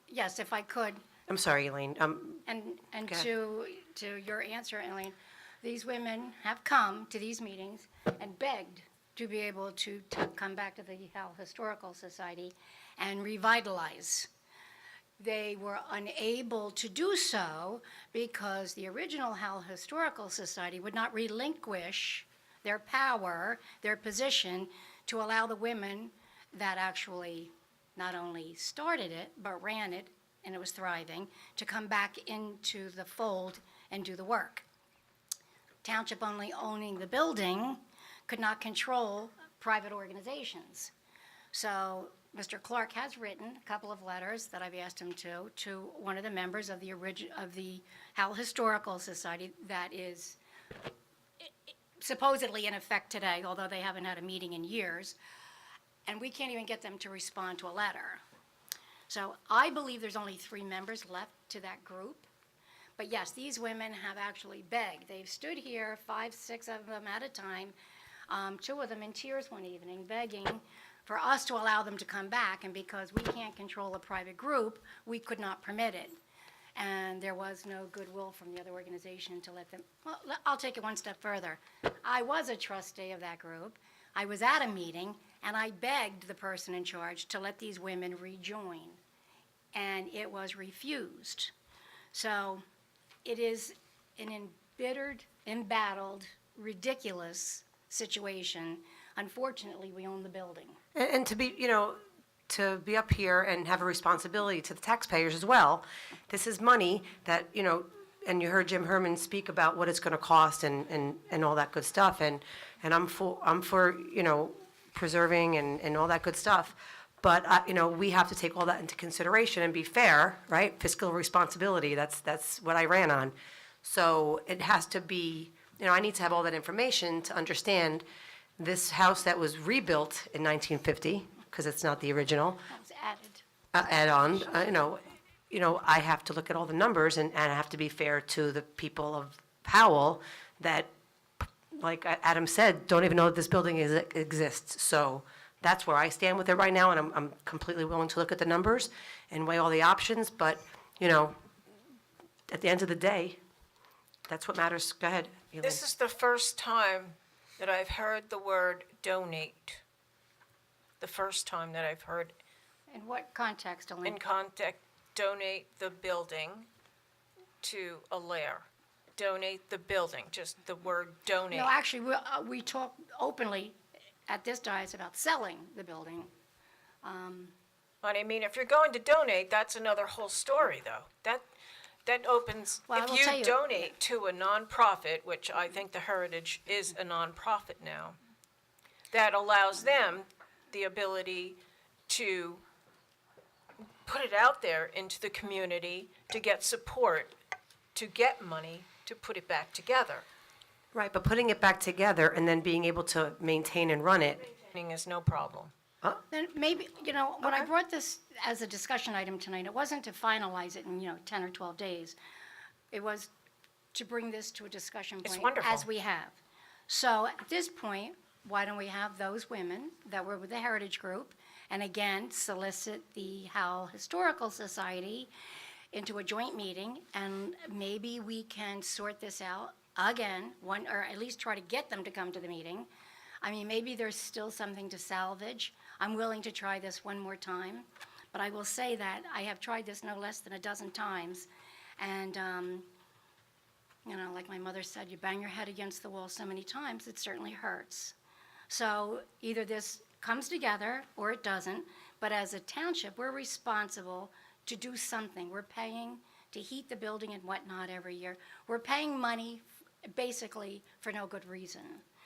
Yes, if I could, I'm sorry, Elaine, and Go ahead. to your answer, Elaine, these women have come to these meetings and begged to be able to come back to the Howell Historical Society and revitalize. They were unable to do so because the original Howell Historical Society would not relinquish their power, their position, to allow the women that actually not only started it, but ran it, and it was thriving, to come back into the fold and do the work. Township only owning the building could not control private organizations. So Mr. Clark has written a couple of letters that I've asked him to one of the members of the Howell Historical Society that is supposedly in effect today, although they haven't had a meeting in years, and we can't even get them to respond to a letter. So I believe there's only 3 members left to that group. But yes, these women have actually begged. They've stood here, 5, 6 of them at a time, 2 of them in tears one evening, begging for us to allow them to come back, and because we can't control a private group, we could not permit it. And there was no goodwill from the other organization to let them, well, I'll take it one step further. I was a trustee of that group. I was at a meeting, and I begged the person in charge to let these women rejoin, and it was refused. So it is an embittered, embattled, ridiculous situation. Unfortunately, we own the building. And to be up here and have a responsibility to the taxpayers as well. This is money that, and you heard Jim Herman speak about what it's going to cost and all that good stuff. And I'm for preserving and all that good stuff. But, we have to take all that into consideration and be fair, right? Fiscal responsibility, that's what I ran on. So it has to be, I need to have all that information to understand this house that was rebuilt in 1950, because it's not the original, That was added. add-on, I have to look at all the numbers, and I have to be fair to the people of Howell that, like Adam said, don't even know that this building exists. So that's where I stand with it right now, and I'm completely willing to look at the numbers and weigh all the options, but, at the end of the day, that's what matters. Go ahead, Elaine. This is the first time that I've heard the word donate. The first time that I've heard In what context, Elaine? in context, donate the building to a lair. Donate the building, just the word donate. No, actually, we talk openly at this dais about selling the building. But I mean, if you're going to donate, that's another whole story, though. That opens, Well, I if will you tell you- donate to a nonprofit, which I think the Heritage is a nonprofit now, that allows them the ability to put it out there into the community to get support, to get money, to put it back together. Right, but putting it back together and then being able to maintain and run it, Maintaining is no problem. Then maybe, when I brought this as a discussion item tonight, it wasn't to finalize it in, 10 or 12 days. It was to bring this to a discussion It's point. wonderful. As we have. So at this point, why don't we have those women that were with the Heritage Group, and again, solicit the Howell Historical Society into a joint meeting, and maybe we can sort this out again, or at least try to get them to come to the meeting. I mean, maybe there's still something to salvage. I'm willing to try this one more time, but I will say that I have tried this no less than a dozen times, and You know, like my mother said, you bang your head against the wall so many times, it certainly hurts. So either this comes together or it doesn't, but as a township, we're responsible to do something. We're paying to heat the building and whatnot every year. We're paying money basically for no good reason.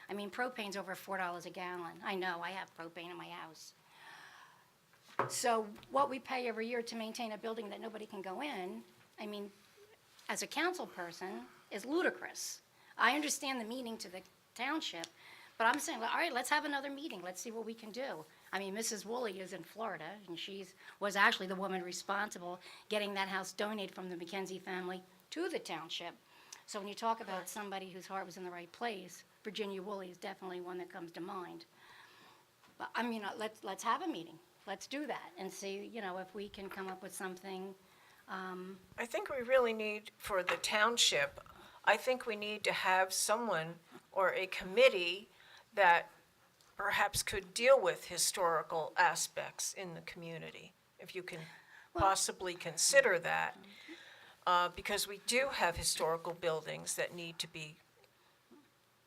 I mean, propane's over $4 a gallon. I know, I have propane in my house. So what we pay every year to maintain a building that nobody can go in, I mean, as a council person, is ludicrous. I understand the meaning to the township, but I'm saying, all right, let's have another meeting. Let's see what we can do. I mean, Mrs. Woolley is in Florida, and was actually the woman responsible getting that house donated from the McKenzie family to the township. So when you talk about somebody whose heart was in the right place, Virginia Woolley is definitely one that comes to mind. But, I mean, let's have a meeting. Let's do that and see, you know, if we can come up with something. I think we really need, for the township, I think we need to have someone or a committee that perhaps could deal with historical aspects in the community, if you can possibly consider that. Because we do have historical buildings that need to be.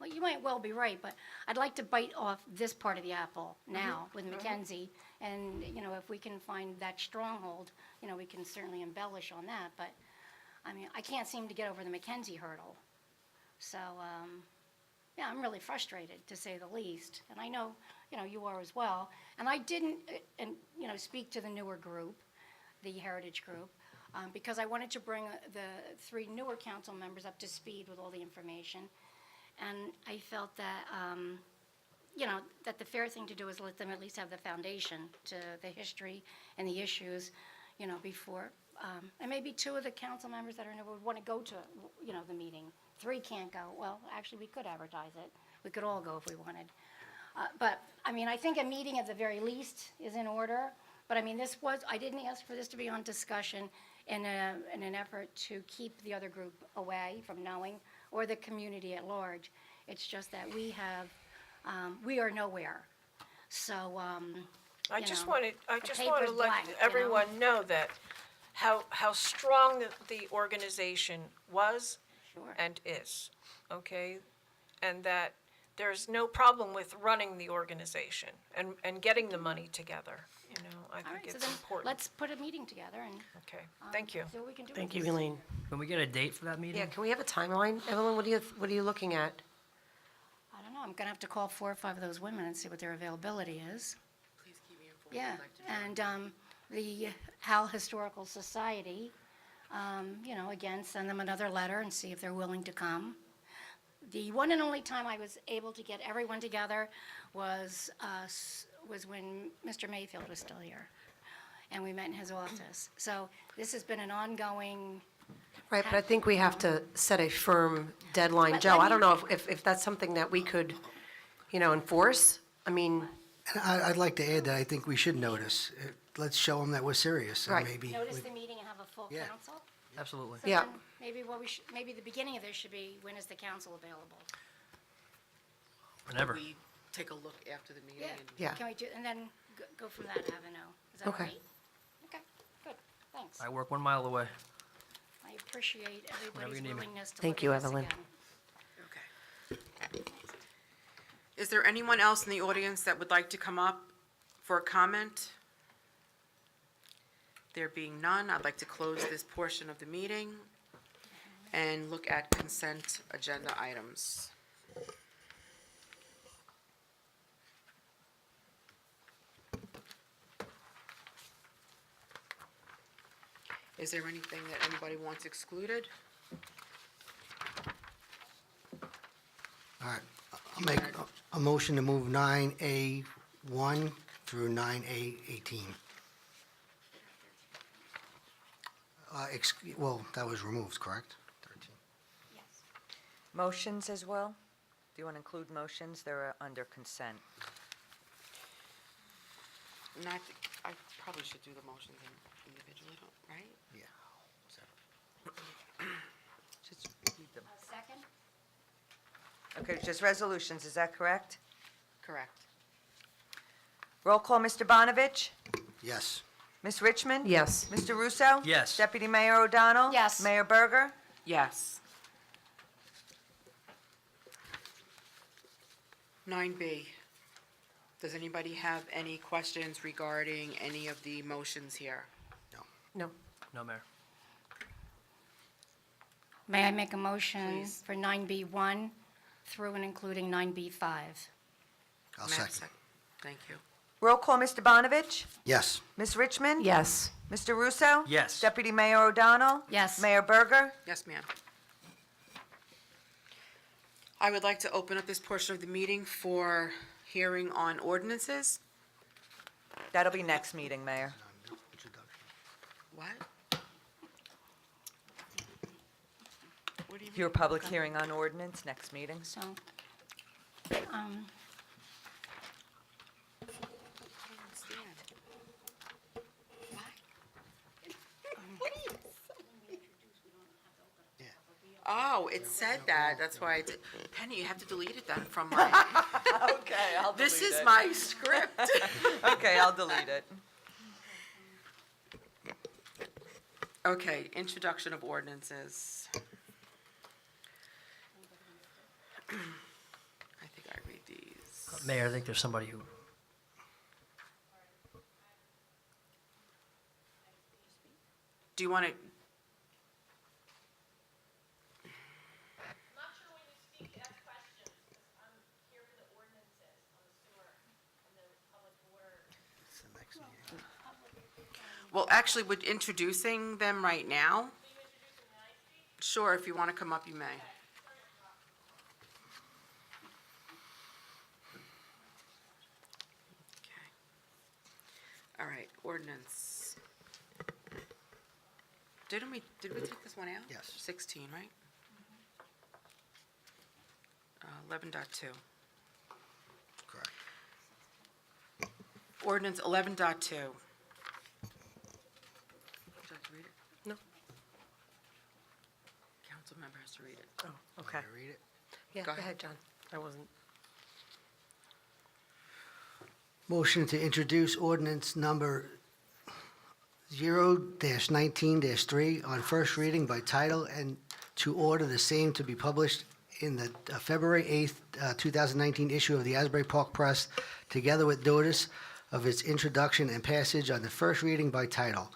Well, you might well be right, but I'd like to bite off this part of the apple now with Mackenzie. And, you know, if we can find that stronghold, you know, we can certainly embellish on that. But, I mean, I can't seem to get over the Mackenzie hurdle. So, yeah, I'm really frustrated, to say the least. And I know, you know, you are as well. And I didn't, you know, speak to the newer group, the Heritage Group, because I wanted to bring the 3 newer council members up to speed with all the information. And I felt that, you know, that the fair thing to do is let them at least have the foundation to the history and the issues, you know, before. And maybe 2 of the council members that are new would want to go to, you know, the meeting. 3 can't go. Well, actually, we could advertise it. We could all go if we wanted. But, I mean, I think a meeting at the very least is in order. But, I mean, I didn't ask for this to be on discussion in an effort to keep the other group away from knowing, or the community at large. It's just that we are nowhere. So, I you just know, wanted our to paper's let blank, you know? everyone know that how strong the organization was Sure. and is, okay? And that there's no problem with running the organization and getting the money together, you know? I All think right, so it's then important. let's put a meeting together and Okay, thank you. see what we can do. Thank with you, this. Elaine. Can we get a date for that meeting? Yeah, can we have a timeline? Evelyn, what are you looking at? I don't know, I'm gonna have to call 4 or 5 of those women and see what their availability is. Please keep me informed. Yeah, I'd like to join. and the Howell Historical Society, you know, again, send them another letter and see if they're willing to come. The one and only time I was able to get everyone together was when Mr. Mayfield was still here, and we met in his office. So this has been an ongoing. Right, but I think we have to set a firm deadline. But Joe, let I don't me- know if that's something that we could, you know, enforce. I mean, And I'd like to add that I think we should notice. Let's show them that we're serious. And Right. maybe Notice with- the meeting and have a full Yeah. council? Absolutely. So Yeah. then maybe maybe the beginning of this should be, when is the council available? Whenever. We take a look after the meeting. Yeah. and- Yeah. Can we do, and then go from that avenue? Is that all Okay. right? Okay, good, thanks. I work 1 mile away. I appreciate everybody's you need me. willingness to Thank look you, at this Evelyn. again. Okay. Is there anyone else in the audience that would like to come up for a comment? There being none, I'd like to close this portion of the meeting and look at consent agenda items. Is there anything that anybody wants excluded? All right, I'll make a motion to move 9A1 through 9A18. Well, that was removed, correct? 13. Yes. Motions as well? Do you want to include motions? They're under consent. Not, I probably should do the motions individually, right? Yeah. Just read them. Second? Okay, just resolutions, is that correct? Correct. Roll call, Mr. Bonovich? Yes. Ms. Richmond? yes. Mr. Russo? Yes. Deputy Mayor O'Donnell? Yes. Mayor Berger? Yes. 9B. Does anybody have any questions regarding any of the motions here? No. No, Mayor. May I make a motion Please. for 9B1 through and including 9B5? I'll May I have a second. Thank you. Roll call, Mr. Bonovich? Yes. Ms. Richmond? Yes. Mr. Russo? Yes. Deputy Mayor O'Donnell? Yes. Mayor Berger? Yes, ma'am. I would like to open up this portion of the meeting for hearing on ordinances. That'll be next meeting, Mayor. What? What do you mean? Your public hearing on ordinance, next meeting. So, I don't understand. Oh, it said that, that's why I did. Penny, you have to delete it then from my, Okay, I'll delete this is my script. Okay, I'll delete it. Okay, introduction of ordinances. I think I read these. Mayor, I think there's somebody who, Do you want to, Not sure when you speak, ask questions, because I'm here for the ordinances on the sewer and the public water. well, actually, would introducing them right now? Sure, if you want to come up, you may. Okay. All right, ordinance. Did we take this one out? Yes. 16, right? 11.2. Correct. Ordinance 11.2. Would you like to read it? No. Council member has to read it. Oh, okay. Can I read it? Yeah, Go go ahead. ahead, John. I wasn't. Motion to introduce ordinance number 0-19-3 on first reading by title and to order the same to be published in the February 8th, 2019 issue of the Asbury Park Press, together with notice of its introduction and passage on the first reading by title,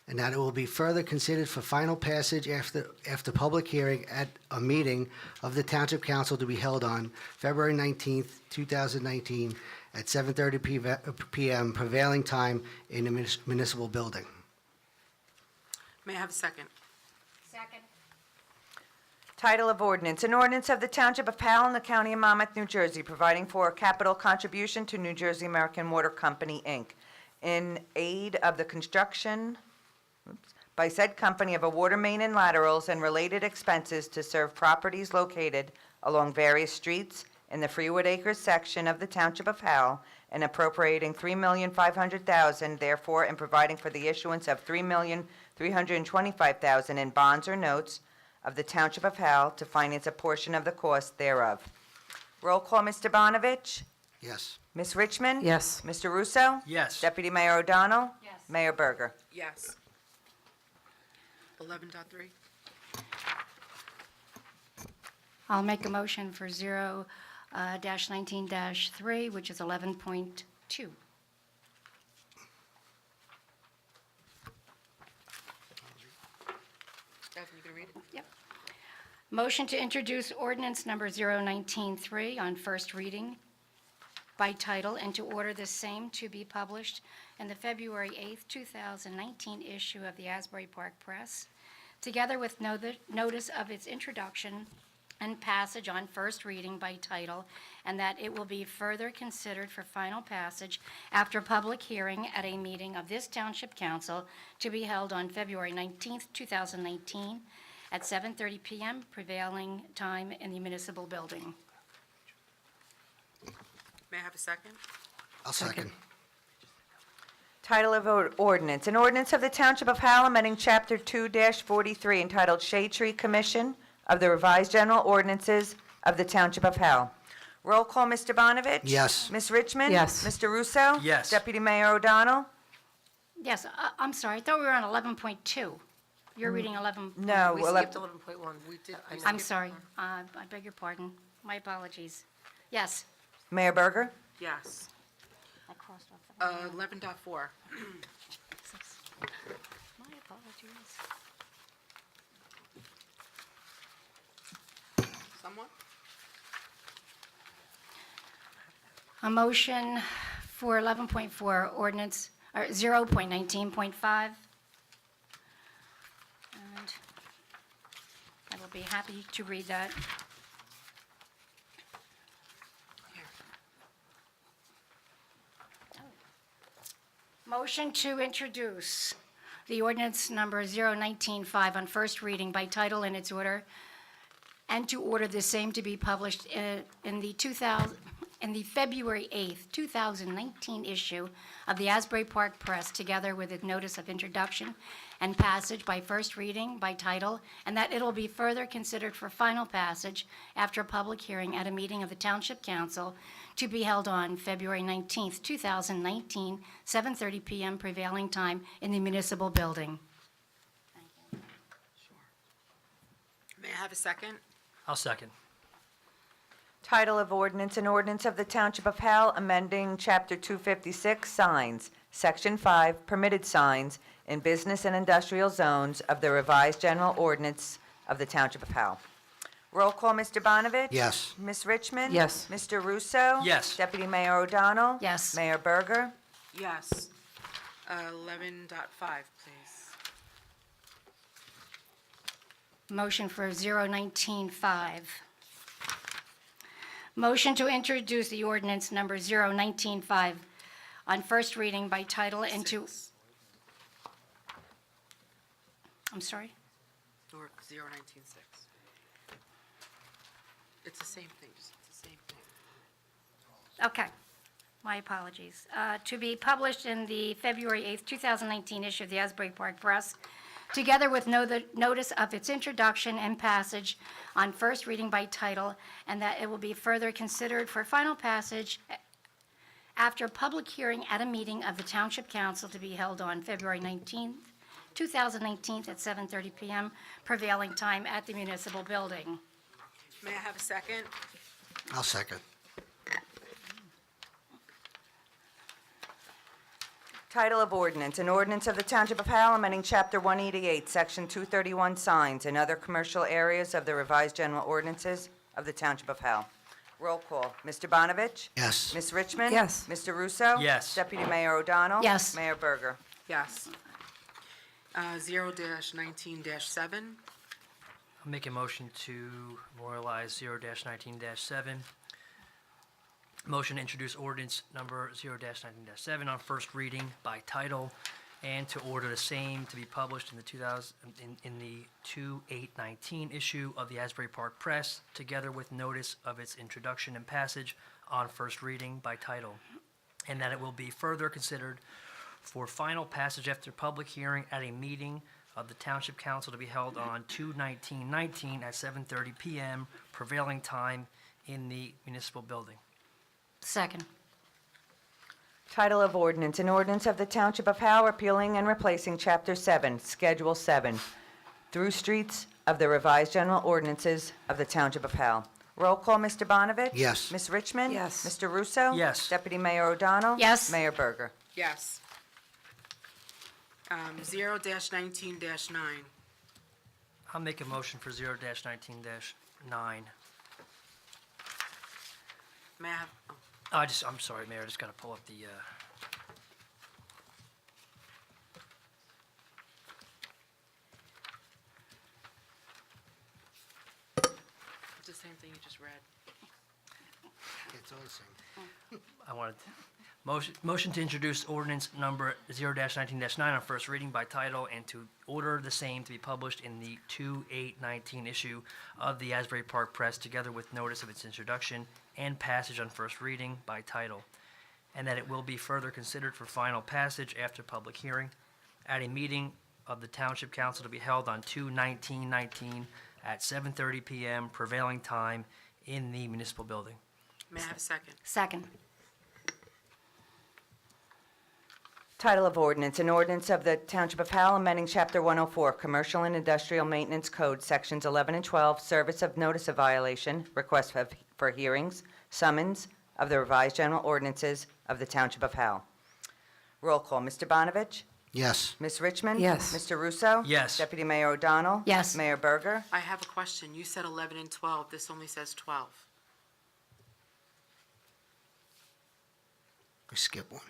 and that it will be further considered for final passage after public hearing at a meeting of the Township Council to be held on February 19th, 2019, at 7:30 p.m. prevailing time in the municipal building. May I have a second? second. Title of ordinance, an ordinance of the Township of Powell in the County of Monmouth, New Jersey, providing for a capital contribution to New Jersey American Water Company, Inc., in aid of the construction by said company of a water main and laterals and related expenses to serve properties located along various streets in the Freewood Acres section of the Township of Howell, and appropriating $3,500,000, therefore, and providing for the issuance of $3,325,000 in bonds or notes of the Township of Howell to finance a portion of the cost thereof. Roll call, Mr. Bonovich? Yes. Ms. Richmond? Yes. Mr. Russo? yes. Deputy Mayor O'Donnell? Yes. Mayor Berger? Yes. 11.3. I'll make a motion for 0-19-3, which is 11.2. Jasmine, you gonna read it? Yep. Motion to introduce ordinance number 019-3 on first reading by title and to order the same to be published in the February 8th, 2019 issue of the Asbury Park Press, together with notice of its introduction and passage on first reading by title, and that it will be further considered for final passage after public hearing at a meeting of this Township Council to be held on February 19th, 2019, at 7:30 p.m. prevailing time in the municipal building. May I have a second? I'll second. Title of ordinance, an ordinance of the Township of Howell amending Chapter 2-43 entitled Shade Tree Commission of the Revised General Ordinances of the Township of Howell. Roll call, Mr. Bonovich? Yes. Ms. Richmond? Yes. Mr. Russo? Yes. Deputy Mayor O'Donnell? Yes, I'm sorry, I thought we were on 11.2. You're reading 11. No, We well, skipped 11.1. We did. I'm sorry, I beg your pardon. My apologies. Yes, Mayor Berger? Yes. I crossed off the 11.4. My apologies. Someone? A motion for 11.4 ordinance, or 0.19.5. And I will be happy to read that. Motion to introduce the ordinance number 019.5 on first reading by title in its order, and to order the same to be published in the February 8th, 2019 issue of the Asbury Park Press, together with a notice of introduction and passage by first reading by title, and that it will be further considered for final passage after a public hearing at a meeting of the Township Council to be held on February 19th, 2019, 7:30 PM prevailing time in the municipal building. May I have a second? I'll second. Title of ordinance, an ordinance of the Township of Howell amending Chapter 256 signs, Section 5, permitted signs in business and industrial zones of the revised general ordinance of the Township of Howell. Roll call, Mr. Bonovich? Yes. Ms. Richmond? Yes. Mr. Russo? Yes. Deputy Mayor O'Donnell? Yes. Mayor Berger? Yes. 11.5, please. Motion for 019.5. Motion to introduce the ordinance number 019.5 on first reading by title and to... Six. I'm sorry? Or 019.6. It's the same thing, just it's the same thing. Okay, my apologies. To be published in the February 8th, 2019 issue of the Asbury Park Press, together with notice of its introduction and passage on first reading by title, and that it will be further considered for final passage after a public hearing at a meeting of the Township Council to be held on February 19th, 2019 at 7:30 PM prevailing time at the municipal building. May I have a second? I'll second. Title of ordinance, an ordinance of the Township of Howell amending Chapter 188, Section 231 signs and other commercial areas of the revised general ordinances of the Township of Howell. Roll call, Mr. Bonovich? Yes. Ms. Richmond? Yes. Mr. Russo? Yes. Deputy Mayor O'Donnell? Yes. Mayor Berger? Yes. 0-19-7. I'll make a motion to memorialize 0-19-7. Motion to introduce ordinance number 0-19-7 on first reading by title, and to order the same to be published in the 2/8/19 issue of the Asbury Park Press, together with notice of its introduction and passage on first reading by title, and that it will be further considered for final passage after public hearing at a meeting of the Township Council to be held on 2/19/19 at 7:30 PM prevailing time in the municipal building. Second. Title of ordinance, an ordinance of the Township of Howell repealing and replacing Chapter 7, Schedule 7, through streets of the revised general ordinances of the Township of Howell. Roll call, Mr. Bonovich? Yes. Ms. Richmond? Yes. Mr. Russo? Yes. Deputy Mayor O'Donnell? Yes. Mayor Berger? Yes. 0-19-9. I'll make a motion for 0-19-9. May I have, oh, I'm sorry, Mayor, I just gotta pull up the, it's the same thing you just read. It's all the same. I wanted, motion to introduce ordinance number 0-19-9 on first reading by title, and to order the same to be published in the 2/8/19 issue of the Asbury Park Press, together with notice of its introduction and passage on first reading by title, and that it will be further considered for final passage after public hearing at a meeting of the Township Council to be held on 2/19/19 at 7:30 PM prevailing time in the municipal building. May I have a second? Second. Title of ordinance, an ordinance of the Township of Howell amending Chapter 104, Commercial and Industrial Maintenance Code, Sections 11 and 12, Service of Notice of Violation, Request for Hearings, Summons, of the revised general ordinances of the Township of Howell. Roll call, Mr. Bonovich? Yes. Ms. Richmond? Yes. Mr. Russo? Yes. Deputy Mayor O'Donnell? Yes. Mayor Berger? I have a question. You said 11 and 12. This only says 12. We skip one.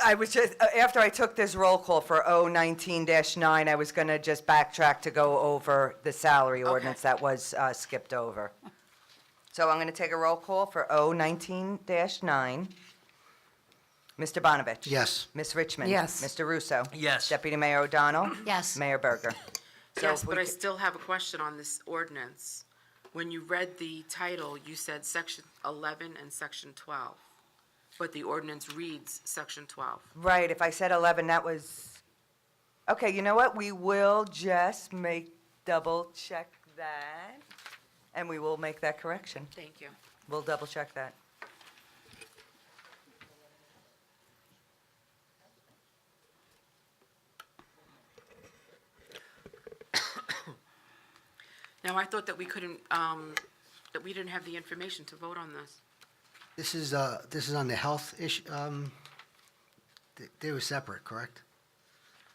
I was just, after I took this roll call for O19-9, I was going to just backtrack to go over the salary Okay. ordinance that was skipped over. So I'm going to take a roll call for O19-9. Mr. Bonovich? Yes. Ms. Richmond? Yes. Mr. Russo? Yes. Deputy Mayor O'Donnell? Yes. Mayor Berger? So Yes, if we but I could- still have a question on this ordinance. When you read the title, you said Section 11 and Section 12, but the ordinance reads Section 12. Right, if I said 11, that was, okay, you know what? We will just double check that, and we will make that correction. Thank you. We'll double check that. Now, I thought that we couldn't, that we didn't have the information to vote on this. This is on the health issue, they were separate, correct?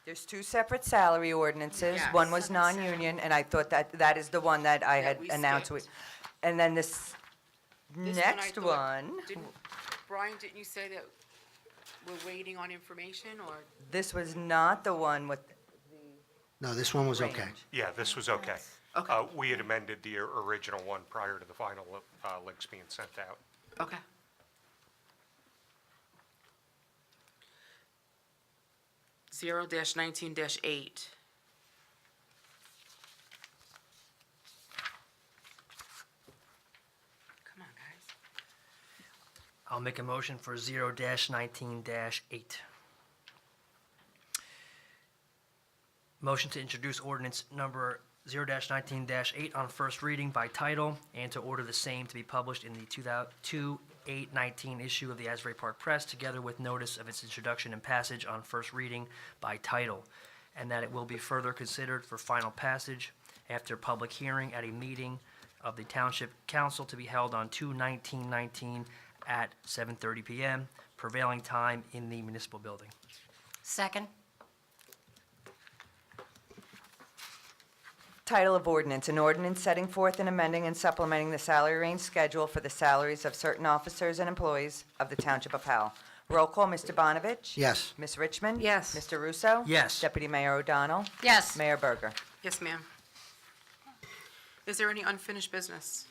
There's two separate salary ordinances. One was non-union, and I thought that is the one that I That had we announced. skipped. And then this This I next thought- one, Brian, didn't you say that we're waiting on information, or? this was not the one with No, this one was okay. range. Yeah, this was okay. Okay. We had amended the original one prior to the final links being sent out. Okay. Zero dash 19-8. Come on, guys. I'll make a motion for 0-19-8. Motion to introduce ordinance number 0-19-8 on first reading by title and to order the same to be published in the 2008-19 issue of the Asbury Park Press, together with notice of its introduction and passage on first reading by title, and that it will be further considered for final passage after public hearing at a meeting of the Township Council to be held on 2/19/19 at 7:30 PM, prevailing time in the municipal building. Second? Title of ordinance, an ordinance setting forth and amending and supplementing the salary range schedule for the salaries of certain officers and employees of the Township of Howell. Roll call, Mr. Bonovich? Yes. Ms. Richmond? Yes. Mr. Russo? Yes. Deputy Mayor O'Donnell? Yes. Mayor Berger? Yes, ma'am. Is there any unfinished business?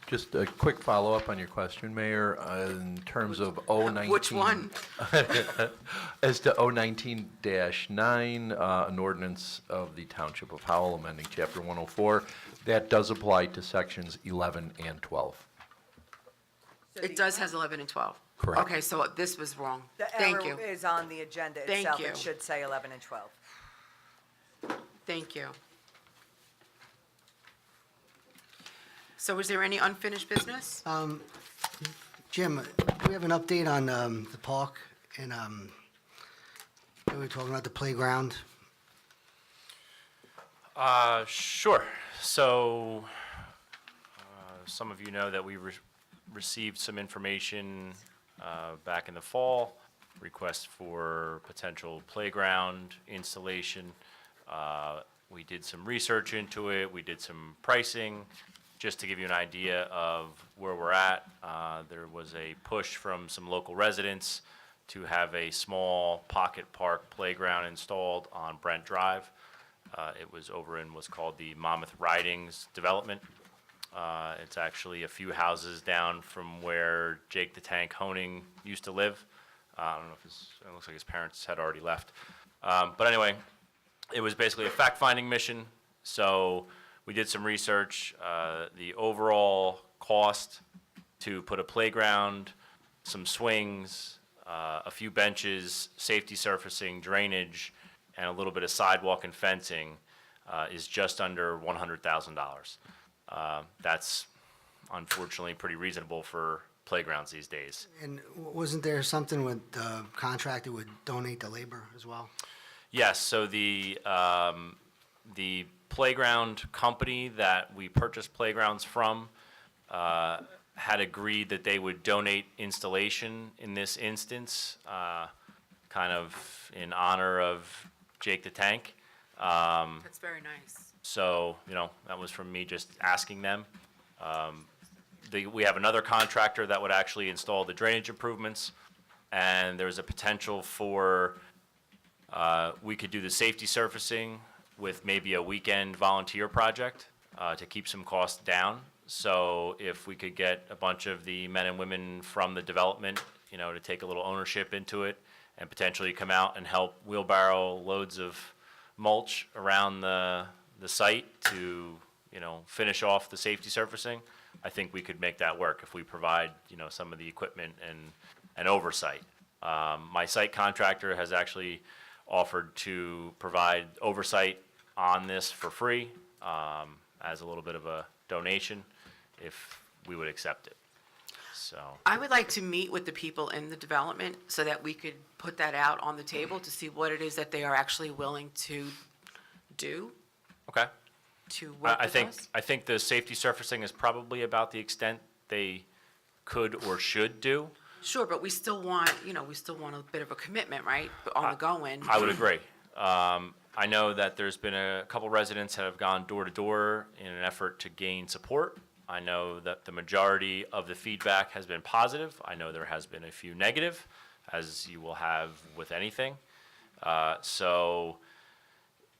Just a quick follow-up on your question, Mayor, in terms of O19. Which one? As to O19-9, an ordinance of the Township of Howell amending Chapter 104, that does apply to Sections 11 and 12. It does has 11 and 12. Correct. Okay, so this was wrong. The Thank you. error is on the agenda Thank itself. you. It should say 11 and 12. Thank you. So is there any unfinished business? Jim, do we have an update on the park and we were talking about the playground? Sure. So, some of you know that we received some information back in the fall, request for potential playground installation. We did some research into it, we did some pricing. Just to give you an idea of where we're at, there was a push from some local residents to have a small pocket park playground installed on Brent Drive. It was over in what's called the Monmouth Ridings development. It's actually a few houses down from where Jake the Tank Honing used to live. I don't know if it looks like his parents had already left. But anyway, it was basically a fact-finding mission. So we did some research. The overall cost to put a playground, some swings, a few benches, safety surfacing, drainage, and a little bit of sidewalk and fencing is just under $100,000. That's unfortunately pretty reasonable for playgrounds these days. And wasn't there something with the contractor would donate the labor as well? Yes, so the playground company that we purchase playgrounds from had agreed that they would donate installation in this instance, kind of in honor of Jake the Tank. That's very nice. So, that was from me just asking them. We have another contractor that would actually install the drainage improvements, and there's a potential for, we could do the safety surfacing with maybe a weekend volunteer project to keep some costs down. So if we could get a bunch of the men and women from the development, to take a little ownership into it and potentially come out and help wheelbarrow loads of mulch around the site to, finish off the safety surfacing, I think we could make that work if we provide, some of the equipment and oversight. My site contractor has actually offered to provide oversight on this for free, as a little bit of a donation, if we would accept it. So, I would like to meet with the people in the development so that we could put that out on the table to see what it is that they are actually willing to do, okay. to work with us. I think the safety surfacing is probably about the extent they could or should do. Sure, but we still want a bit of a commitment, right, on the go-in. I would agree. I know that there's been a couple residents that have gone door to door in an effort to gain support. I know that the majority of the feedback has been positive. I know there has been a few negative, as you will have with anything. So,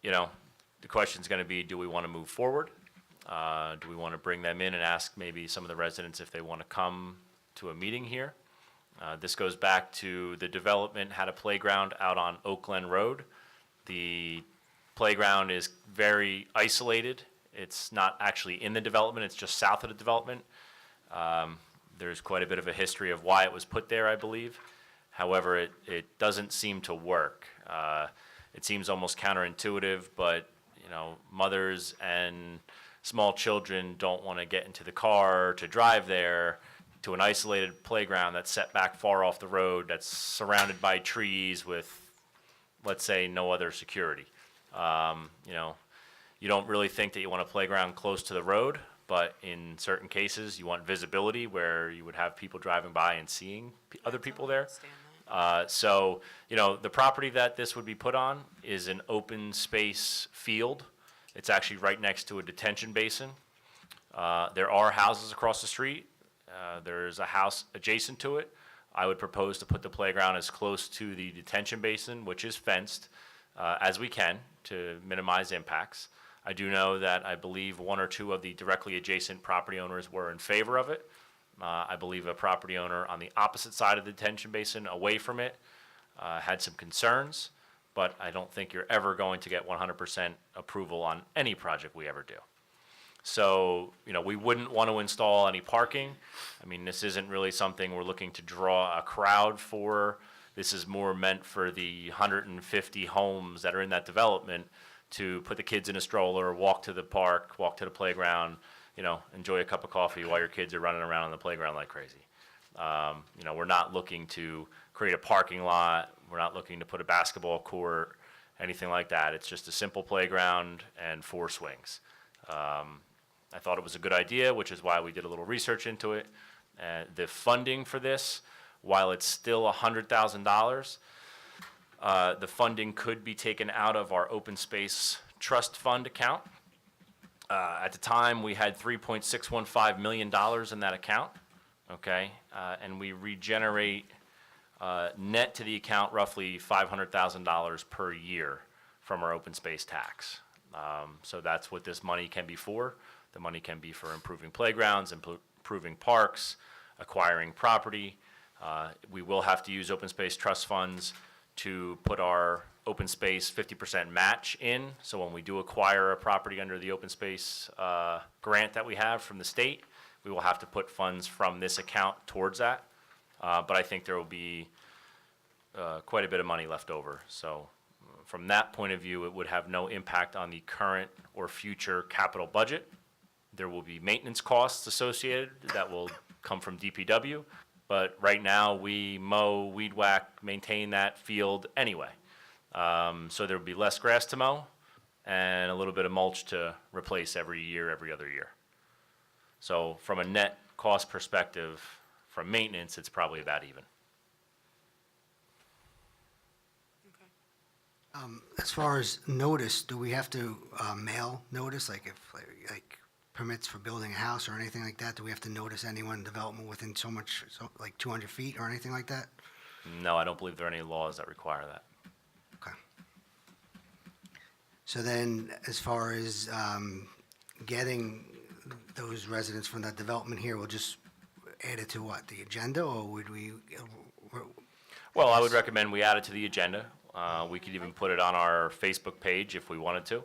the question's going to be, do we want to move forward? Do we want to bring them in and ask maybe some of the residents if they want to come to a meeting here? This goes back to the development had a playground out on Oak Glen Road. The playground is very isolated. It's not actually in the development, it's just south of the development. There's quite a bit of a history of why it was put there, I believe. However, it doesn't seem to work. It seems almost counterintuitive, but mothers and small children don't want to get into the car to drive there to an isolated playground that's set back far off the road, that's surrounded by trees with, let's say, no other security. You don't really think that you want a playground close to the road, but in certain cases, you want visibility where you would have people driving by and seeing other people there. So, the property that this would be put on is an open space field. It's actually right next to a detention basin. There are houses across the street. There's a house adjacent to it. I would propose to put the playground as close to the detention basin, which is fenced, as we can to minimize impacts. I do know that I believe one or two of the directly adjacent property owners were in favor of it. I believe a property owner on the opposite side of the detention basin, away from it, had some concerns, but I don't think you're ever going to get 100% approval on any project we ever do. So, we wouldn't want to install any parking. I mean, this isn't really something we're looking to draw a crowd for. This is more meant for the 150 homes that are in that development to put the kids in a stroller, walk to the park, walk to the playground, enjoy a cup of coffee while your kids are running around on the playground like crazy. We're not looking to create a parking lot. We're not looking to put a basketball court, anything like that. It's just a simple playground and 4 swings. I thought it was a good idea, which is why we did a little research into it. The funding for this, while it's still $100,000, the funding could be taken out of our open space trust fund account. At the time, we had $3.615 million in that account, okay? And we regenerate net to the account roughly $500,000 per year from our open space tax. So that's what this money can be for. The money can be for improving playgrounds, improving parks, acquiring property. We will have to use open space trust funds to put our open space 50% match in. So when we do acquire a property under the open space grant that we have from the state, we will have to put funds from this account towards that. But I think there will be quite a bit of money left over. So from that point of view, it would have no impact on the current or future capital budget. There will be maintenance costs associated that will come from DPW. But right now, we mow, weed whack, maintain that field anyway. So there will be less grass to mow and a little bit of mulch to replace every year, every other year. So from a net cost perspective, from maintenance, it's probably about even. As far as notice, do we have to mail notice, like if, like permits for building a house or anything like that? Do we have to notice anyone in development within like 200 feet or anything like that? No, I don't believe there are any laws that require that. Okay. So then, as far as getting those residents from that development here, we'll just add it to what, the agenda, or would we? Well, I would recommend we add it to the agenda. We could even put it on our Facebook page if we wanted to.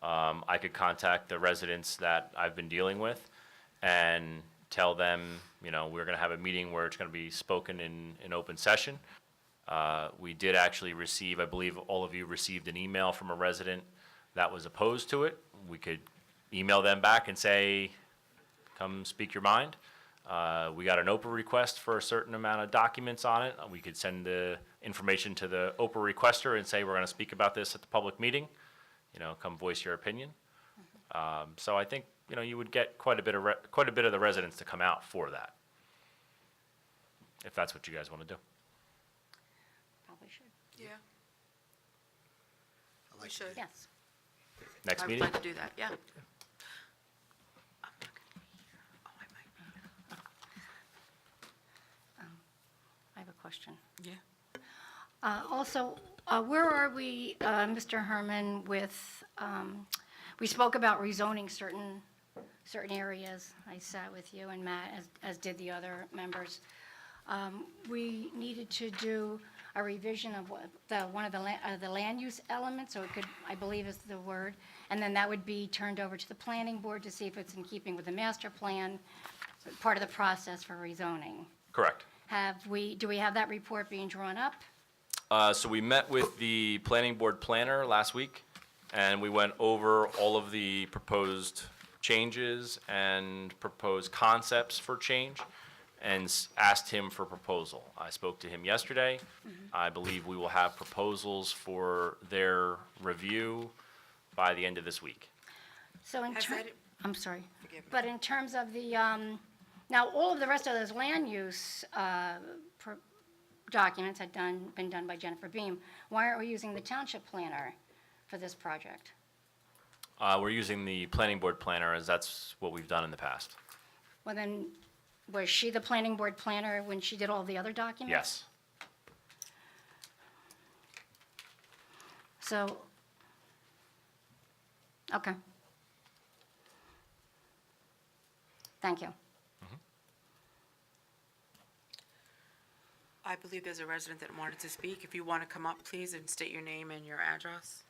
I could contact the residents that I've been dealing with and tell them, you know, we're gonna have a meeting where it's gonna be spoken in open session. We did actually receive, I believe all of you received an email from a resident that was opposed to it. We could email them back and say, come speak your mind. We got an Oprah request for a certain amount of documents on it. We could send the information to the Oprah requester and say, we're gonna speak about this at the public meeting. You know, come voice your opinion. So I think, you know, you would get quite a bit of the residents to come out for that. If that's what you guys wanna do. Probably should. Yeah. We should. Yes. Next I would meeting? like to do that, yeah. I have a question. Yeah. Also, where are we, Mr. Herman, with, we spoke about rezoning certain areas. I sat with you and Matt, as did the other members. We needed to do a revision of one of the land use elements, so it could, I believe is the word, and then that would be turned over to the planning board to see if it's in keeping with the master plan, so part of the process for rezoning. Correct. Do we have that report being drawn up? So we met with the planning board planner last week, and we went over all of the proposed changes and proposed concepts for change, and asked him for proposal. I spoke to him yesterday. I believe we will have proposals for their review by the end of this week. So in Has terms, that- I'm sorry, Forgive me. but in terms of the, now, all of the rest of those land use documents had been done by Jennifer Beam. Why aren't we using the township planner for this project? We're using the planning board planner, as that's what we've done in the past. Well, then, was she the planning board planner when she did all the other documents? Yes. So, okay. Thank you. I believe there's a resident that wanted to speak. If you want to come up, please, and state your name and your address.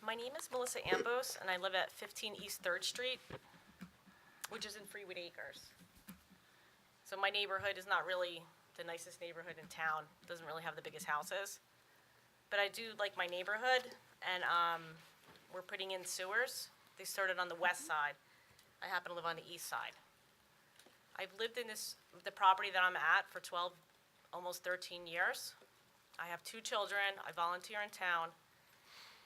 My name is Melissa Ambos, and I live at 15 East 3rd Street, which is in Freewood Acres. So my neighborhood is not really the nicest neighborhood in town, doesn't really have the biggest houses. But I do like my neighborhood, and we're putting in sewers. They started on the west side. I happen to live on the east side. I've lived in the property that I'm at for 12, almost 13 years. I have 2 children, I volunteer in town.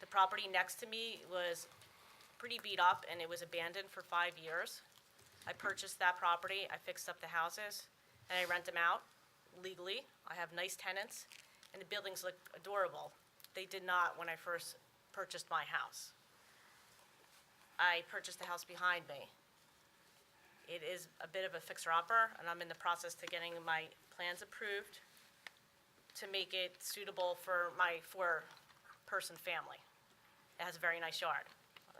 The property next to me was pretty beat up, and it was abandoned for 5 years. I purchased that property, I fixed up the houses, and I rent them out legally. I have nice tenants, and the buildings look adorable. They did not when I first purchased my house. I purchased the house behind me. It is a bit of a fixer-upper, and I'm in the process to getting my plans approved to make it suitable for my 4-person family. It has a very nice yard.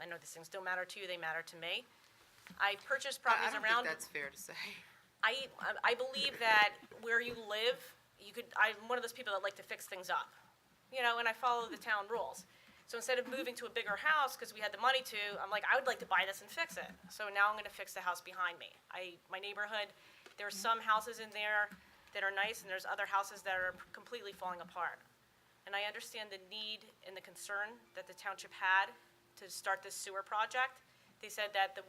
I know these things don't matter to you, they matter to me. I purchased I properties don't around. think that's fair to say. I believe that where you live, I'm one of those people that like to fix things up, you know, and I follow the town rules. So instead of moving to a bigger house, because we had the money to, I'm like, I would like to buy this and fix it. So now I'm gonna fix the house behind me. My neighborhood, there's some houses in there that are nice, and there's other houses that are completely falling apart. And I understand the need and the concern that the township had to start this sewer project, They said that the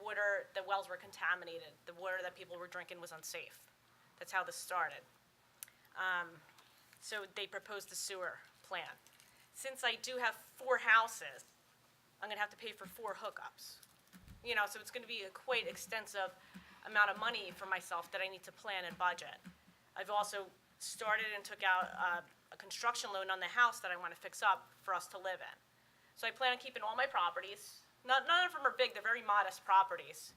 wells were contaminated. The water that people were drinking was unsafe. That's how this started. So they proposed a sewer plan. Since I do have 4 houses, I'm gonna have to pay for 4 hookups. So it's gonna be a quite extensive amount of money for myself that I need to plan and budget. I've also started and took out a construction loan on the house that I wanna fix up for us to live in. So I plan on keeping all my properties. None of them are big, they're very modest properties.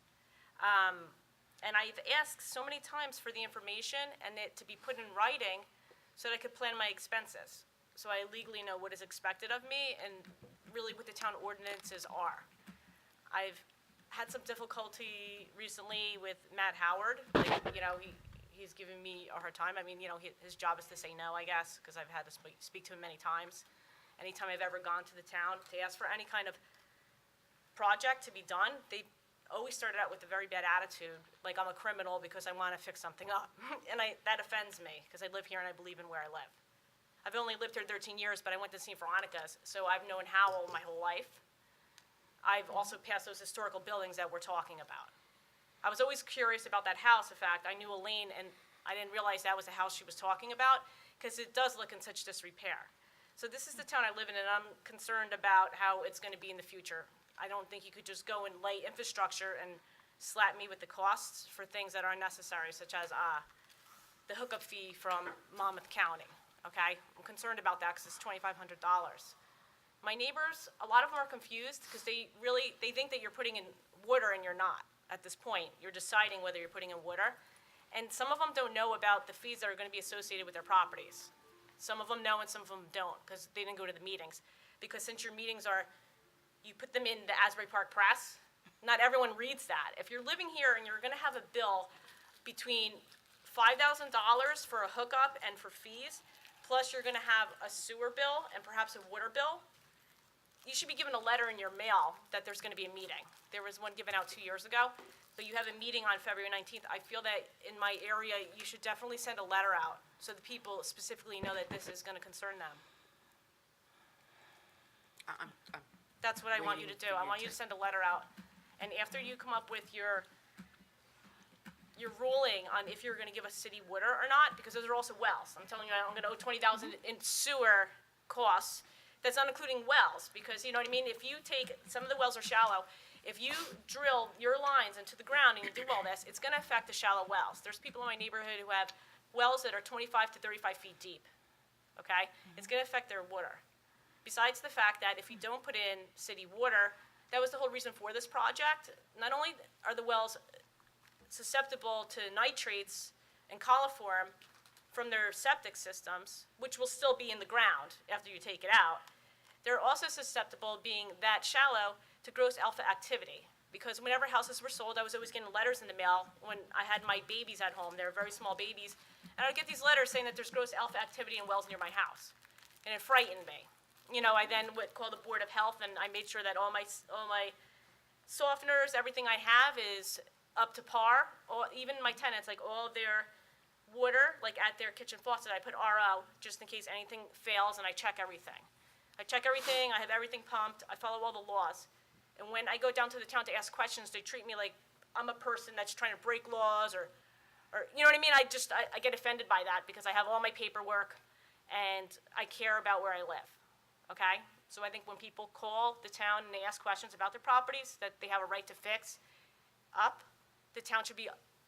And I've asked so many times for the information and it to be put in writing so that I could plan my expenses. So I legally know what is expected of me and really what the town ordinances are. I've had some difficulty recently with Matt Howard. He's given me a hard time. I mean, his job is to say no, I guess, because I've had to speak to him many times. Anytime I've ever gone to the town to ask for any kind of project to be done, they always started out with a very bad attitude, like I'm a criminal because I want to fix something up. And that offends me, because I live here and I believe in where I live. I've only lived here 13 years, but I went to St. Veronica's, so I've known Howell my whole life. I've also passed those historical buildings that we're talking about. I was always curious about that house. In fact, I knew Elaine, and I didn't realize that was the house she was talking about, because it does look in such disrepair. So this is the town I live in, and I'm concerned about how it's going to be in the future. I don't think you could just go and lay infrastructure and slap me with the costs for things that are unnecessary, such as the hookup fee from Monmouth County, okay? I'm concerned about that because it's $2,500. My neighbors, a lot of them are confused because they think that you're putting in water and you're not at this point. You're deciding whether you're putting in water. And some of them don't know about the fees that are going to be associated with their properties. Some of them know and some of them don't because they didn't go to the meetings. Because since your meetings are, you put them in the Asbury Park Press, not everyone reads that. If you're living here and you're going to have a bill between $5,000 for a hookup and for fees, plus you're going to have a sewer bill and perhaps a water bill, you should be given a letter in your mail that there's going to be a meeting. There was one given out 2 years ago, but you have a meeting on February 19th. I feel that in my area, you should definitely send a letter out so the people specifically know that this is going to concern them. I'm That's what I want you to do. I want you to send a letter out. And after you come up with your ruling on if you're going to give us city water or not, because those are also wells. I'm telling you, I'm going to owe $20,000 in sewer costs. That's not including wells, because, you know what I mean? If you take, some of the wells are shallow. If you drill your lines into the ground and you do all this, it's going to affect the shallow wells. There's people in my neighborhood who have wells that are 25 to 35 feet deep, okay? It's going to affect their water. Besides the fact that if you don't put in city water, that was the whole reason for this project. Not only are the wells susceptible to nitrates and coliform from their septic systems, which will still be in the ground after you take it out, they're also susceptible, being that shallow, to gross alpha activity. Because whenever houses were sold, I was always getting letters in the mail when I had my babies at home. They were very small babies. And I would get these letters saying that there's gross alpha activity in wells near my house. And it frightened me. I then would call the Board of Health, and I made sure that all my softeners, everything I have is up to par. Even my tenants, like all their water, like at their kitchen faucet, I put RO just in case anything fails, and I check everything. I have everything pumped, I follow all the laws. And when I go down to the town to ask questions, they treat me like I'm a person that's trying to break laws or you know what I mean? I get offended by that because I have all my paperwork and I care about where I live, okay? So I think when people call the town and they ask questions about their properties that they have a right to fix up, the town should be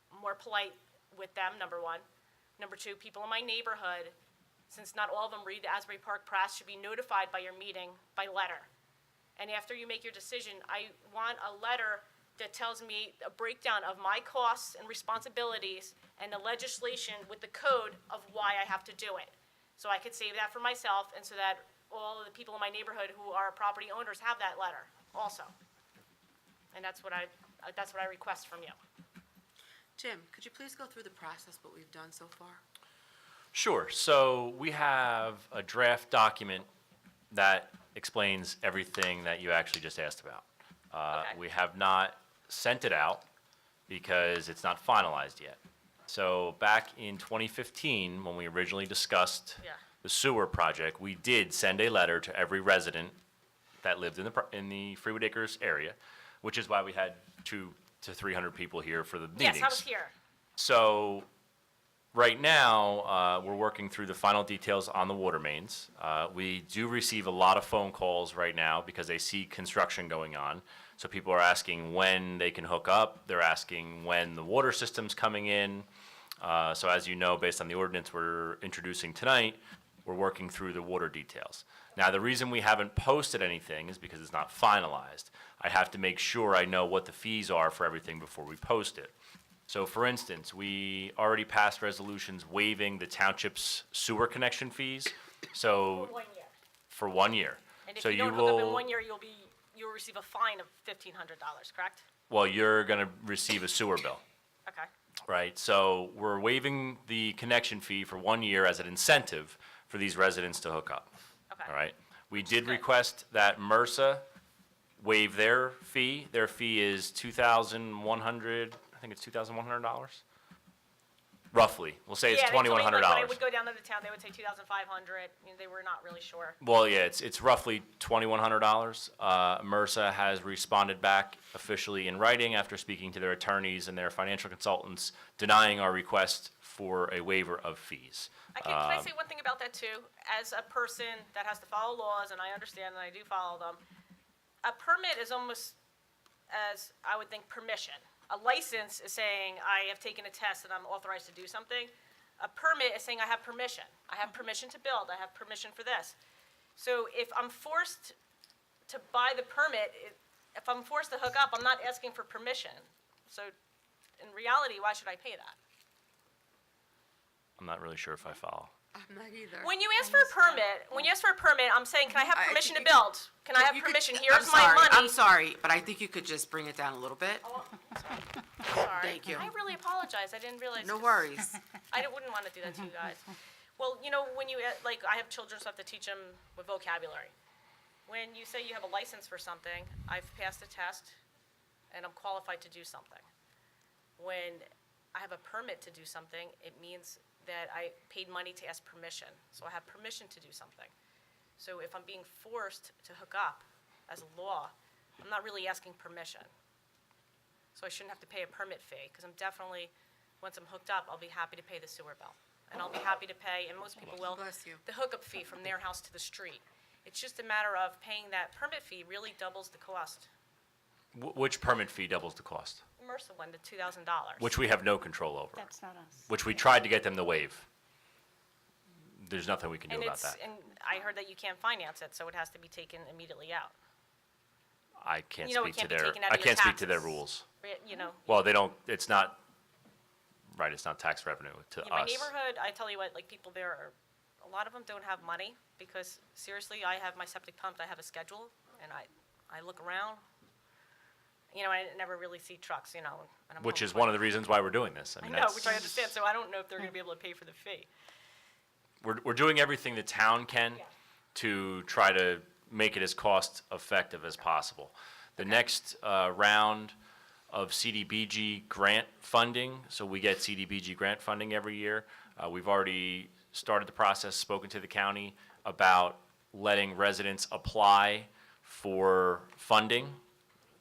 more polite with them, number one. Number two, people in my neighborhood, since not all of them read the Asbury Park Press, should be notified by your meeting by letter. And after you make your decision, I want a letter that tells me a breakdown of my costs and responsibilities and the legislation with the code of why I have to do it. So I could save that for myself and so that all of the people in my neighborhood who are property owners have that letter also. And that's what I request from you. Jim, could you please go through the process, what we've done so far? Sure. So we have a draft document that explains everything that you actually just asked about. Okay. We have not sent it out because it's not finalized yet. So back in 2015, when we originally discussed Yeah. the sewer project, we did send a letter to every resident that lived in the Freewood Acres area. which is why we had 200 to 300 people here for the meetings. Yes, I was here. So, right now, we're working through the final details on the water mains. We do receive a lot of phone calls right now because they see construction going on. So people are asking when they can hook up. They're asking when the water system's coming in. So as you know, based on the ordinance we're introducing tonight, we're working through the water details. Now, the reason we haven't posted anything is because it's not finalized. I have to make sure I know what the fees are for everything before we post it. So for instance, we already passed resolutions waiving the township's sewer connection fees. So For 1 year. for 1 year. And if So you don't you hook up in will, 1 year, you'll receive a fine of $1,500, correct? well, you're gonna receive a sewer bill, Okay. right? So we're waiving the connection fee for 1 year as an incentive for these residents to hook up. Okay. All right? We did request that MRSA waive their fee. Their fee is $2,100, I think it's $2,100? Roughly. We'll say it's Yeah, they told me, like, $2,100. when I would go down to the town, they would say 2,500. They were not really sure. Well, yeah, it's roughly $2,100. MRSA has responded back officially in writing after speaking to their attorneys and their financial consultants, denying our request for a waiver of fees. Can I say one thing about that too? As a person that has to follow laws, and I understand and I do follow them, a permit is almost as, I would think, permission. A license is saying, I have taken a test and I'm authorized to do something. A permit is saying, I have permission. I have permission to build. I have permission for this. So if I'm forced to buy the permit, if I'm forced to hook up, I'm not asking for permission. So in reality, why should I pay that? I'm not really sure if I follow. I'm not either. When you ask for a permit, I'm saying, can I have I permission to think you- build? Can I have You could- permission? I'm Here's my sorry, money. I'm sorry, but I think you could just bring it down a little bit. Sorry. Thank you. I really apologize. I didn't realize. No 'cause worries. wouldn't want to do that to you guys. Well, when you, like, I have children, so I have to teach them with vocabulary. When you say you have a license for something, I've passed a test, and I'm qualified to do something. When I have a permit to do something, it means that I paid money to ask permission. So I have permission to do something. So if I'm being forced to hook up as a law, I'm not really asking permission. So I shouldn't have to pay a permit fee, because I'm definitely, once I'm hooked up, I'll be happy to pay the sewer bill. And I'll be happy to pay, and most people will, Bless you. the hookup fee from their house to the street. It's just a matter of paying that permit fee really doubles the cost. Which permit fee doubles the cost? MRSA one, the $2,000. Which we have no control over. That's not us. Which we tried to get them to waive. There's nothing we can do And about it's, that. and I heard that you can't finance it, so it has to be taken immediately out. I can't You know it speak to can't be their, taken out I of your can't speak to their taxes. rules. Well, They don't, it's not, right, it's not tax revenue to my us. neighborhood, I tell you what, like, people there are, a lot of them don't have money, because seriously, I have my septic pumped, I have a schedule, and I look around, I never really see trucks, and I'm Which home is quick. one of the reasons why we're doing this. I mean, know, that's- which I understand, so I don't know if they're gonna be able to pay for the fee. We're doing everything the town can to try to make it as cost-effective as possible. The next round of CDBG grant funding, so we get CDBG grant funding every year. We've already started the process, spoken to the county about letting residents apply for funding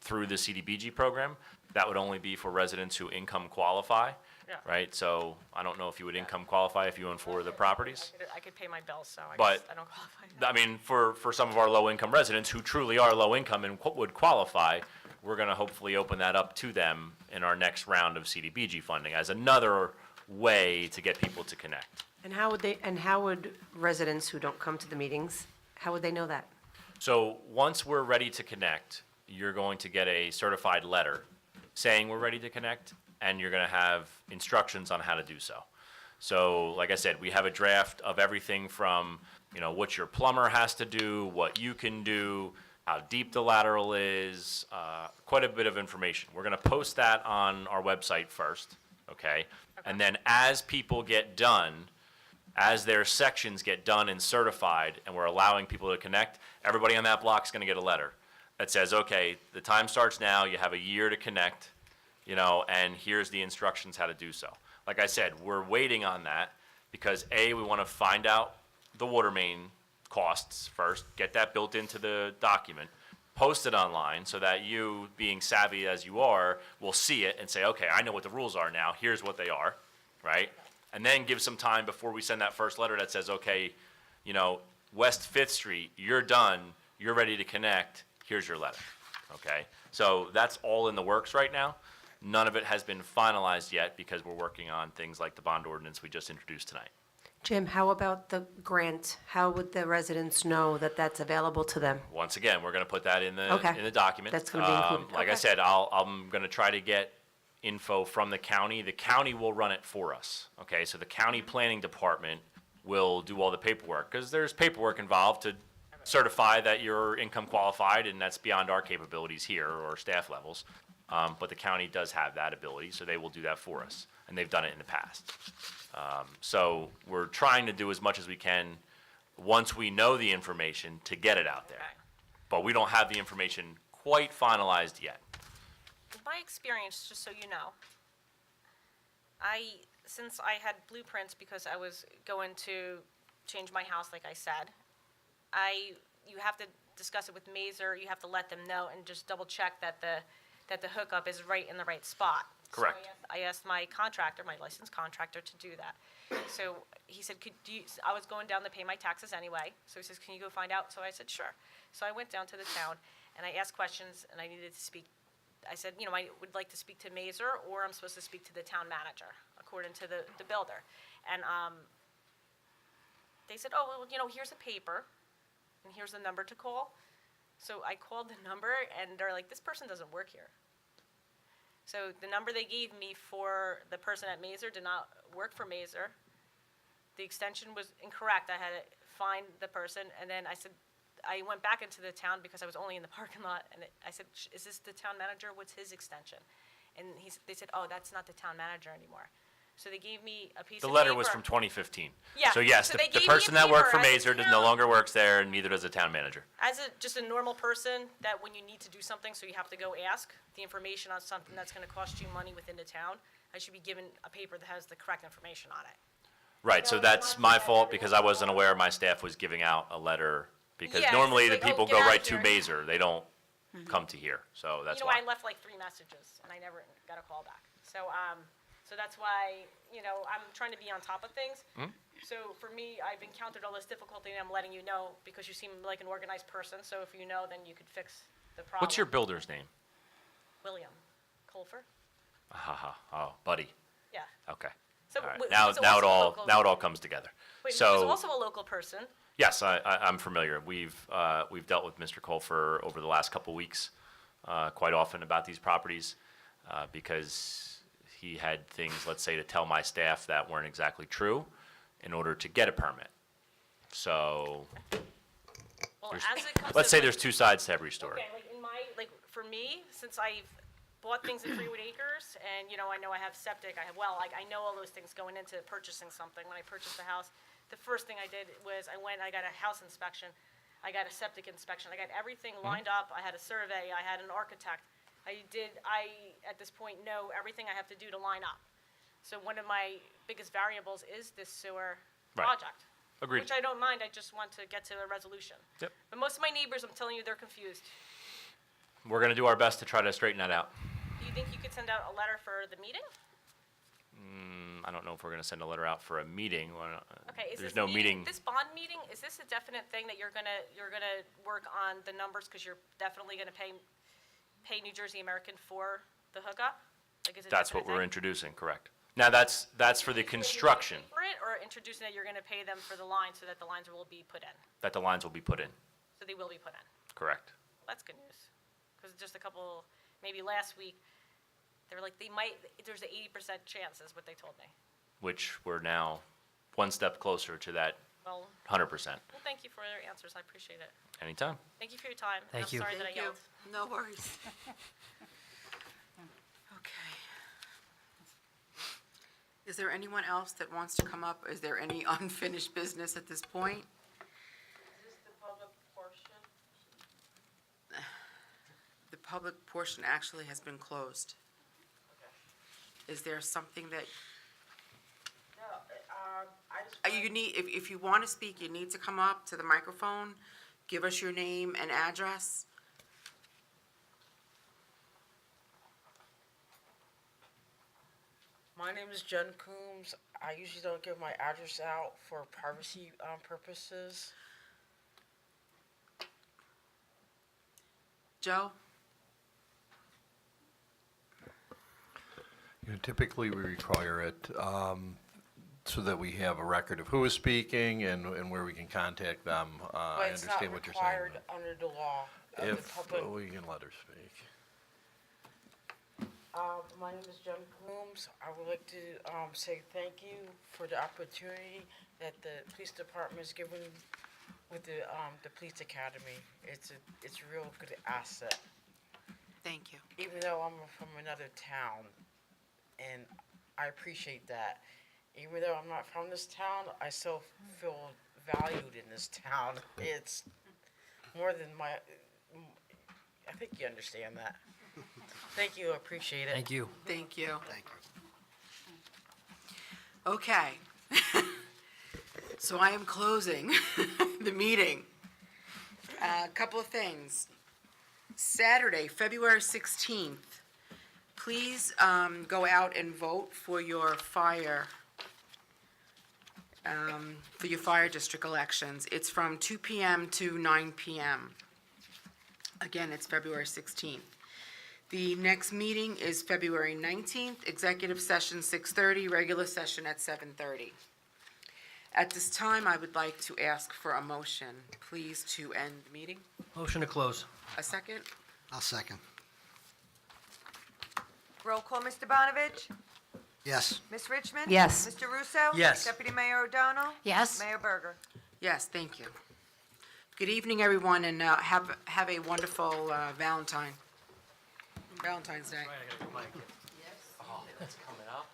through the CDBG program. That would only be for residents who income qualify, Yeah. right? So I don't know if you would income qualify if you own 4 of the properties. I could pay my bills, so I But- guess I don't qualify. I mean, for some of our low-income residents who truly are low-income and would qualify, we're going to hopefully open that up to them in our next round of CDBG funding as another way to get people to connect. And how would residents who don't come to the meetings, how would they know that? So once we're ready to connect, you're going to get a certified letter saying we're ready to connect, and you're going to have instructions on how to do so. So, like I said, we have a draft of everything from, what your plumber has to do, what you can do, how deep the lateral is, quite a bit of information. We're going to post that on our website first, okay? And then as people get done, as their sections get done and certified, and we're allowing people to connect, everybody on that block is going to get a letter that says, okay, the time starts now, you have a year to connect, and here's the instructions how to do so. Like I said, we're waiting on that because A, we want to find out the water main costs first, get that built into the document, post it online so that you, being savvy as you are, will see it and say, okay, I know what the rules are now, here's what they are, right? And then give some time before we send that first letter that says, okay, you know, West Fifth Street, you're done, you're ready to connect, here's your letter, okay? So that's all in the works right now. None of it has been finalized yet because we're working on things like the bond ordinance we just introduced tonight. Jim, how about the grant? How would the residents know that that's available to them? Once again, we're gonna put that in Okay. the document. That's gonna be included. Like I Okay. said, I'm gonna try to get info from the county. The county will run it for us, okay? So the county planning department will do all the paperwork, because there's paperwork involved to certify that you're income qualified, and that's beyond our capabilities here or staff levels. But the county does have that ability, so they will do that for us, and they've done it in the past. So we're trying to do as much as we can, once we know the information, to get it out there. But we don't have the information quite finalized yet. In my experience, just so you know, since I had blueprints because I was going to change my house, like I said, you have to discuss it with Mazer, you have to let them know and just double check that the hookup is right in the right spot. Correct. So I asked my contractor, my licensed contractor, to do that. So he said, I was going down to pay my taxes anyway, so he says, can you go find out? So I said, sure. So I went down to the town, and I asked questions, and I needed to speak. I said, you know, I would like to speak to Mazer, or I'm supposed to speak to the town manager, according to the builder. And they said, oh, well, you know, here's a paper, and here's the number to call. So I called the number, and they're like, this person doesn't work here. So the number they gave me for the person at Mazer did not work for Mazer. The extension was incorrect. I had to find the person, and then I said, I went back into the town because I was only in the parking lot, and I said, is this the town manager? What's his extension? And they said, oh, that's not the town manager anymore. So they gave me a piece The of letter paper. was from 2015. Yeah, So yes, so they the gave me a person that worked for paper. I Mazer said, no longer works there, and neither does the town manager. As just a normal person, that when you need to do something, so you have to go ask the information on something that's gonna cost you money within the town, I should be given a paper that has the correct information on it. Right, so that's my fault because I wasn't aware my staff was giving out a letter, because Yeah, normally it's the like, oh, people get go out right of to here. Mazer, they don't come to here, so that's You know, why. I left like 3 messages, and I never got a call back. So that's why, you know, I'm trying to be on top of things. So for me, I've encountered all this difficulty, and I'm letting you know, because you seem like an organized person, so if you know, then you could fix the problem. What's your builder's name? William Colfer? Oh, Buddy, Yeah. okay. So All right. he's Now also it a all, local- now it all comes together. Wait, he was So, also a local person. yes, I'm familiar. We've dealt with Mr. Colfer over the last couple weeks, quite often about these properties, because he had things, let's say, to tell my staff that weren't exactly true in order to get a permit. So, Well, there's- as it comes let's to, say there's two sides to every story. Okay, like for me, since I've bought things in Freewood Acres, and, you know I have septic, I have well, like, I know all those things going into purchasing something. When I purchased the house, the first thing I did was I went, I got a house inspection, I got a septic inspection, I got everything lined up, I had a survey, I had an architect. I, at this point, know everything I have to do to line up. So one of my biggest variables is this sewer Right. project. Agreed. Which I don't mind, I just want to get to a resolution. Yep. But most of my neighbors, I'm telling you, they're confused. We're gonna do our best to try to straighten that out. Do you think you could send out a letter for the meeting? I don't know if we're gonna send a letter out for a meeting. Okay, is There's this no meeting. This bond meeting, is this a definite thing that you're gonna work on the numbers, because you're definitely gonna pay New Jersey American for the hookup? Like, is it That's what definite we're thing? introducing, correct. Now, that's for the construction, For it, or introducing that you're gonna pay them for the line so that the lines will be put in? that the lines will be put in, So they will be put in. correct. That's good news. Because just a couple, maybe last week, they were like, there's an 80% chance, is what they told me. Which we're now one step closer to that Well, 100%. well, thank you for your answers, I appreciate it. Anytime. Thank you for your time. and Thank you. I'm sorry that I Thank you. yelled. No worries. Okay. Is there anyone else that wants to come up? Is there any unfinished business at this point? Is this the public portion? The public portion actually has been closed. Is there something that, No, I just. you need, if you want to speak, you need to come up to the microphone, give us your name and address. My name is Jen Coombs. I usually don't give my address out for privacy purposes. Joe? Typically, we require it so that we have a record of who is speaking and where we can contact them. I But it's not understand what you're saying. required under the law. of the If public. we can let her speak. My name is Jen Coombs. I would like to say thank you for the opportunity that the police department is given with the police academy. It's a real good asset. Thank you. Even though I'm from another town, and I appreciate that. Even though I'm not from this town, I still feel valued in this town. It's more than I think you understand that. Thank you, I appreciate it. Thank you. Thank you. Thank you. Okay. So I am closing the meeting. A couple of things. Saturday, February 16th, please go out and vote for your fire district elections. It's from 2 p.m. to 9 p.m. Again, it's February 16th. The next meeting is February 19th, executive session 6:30, regular session at 7:30. At this time, I would like to ask for a motion, please, to end the meeting. Motion to close. A second? I'll second. Roll call, Mr. Bonovich? Yes. Ms. Richmond? Yes. Mr. Russo? Yes. Deputy Mayor O'Donnell? Yes? Mayor Berger? Yes, thank you. Good evening, everyone, and have a wonderful Valentine's Day. Oh, that's coming up.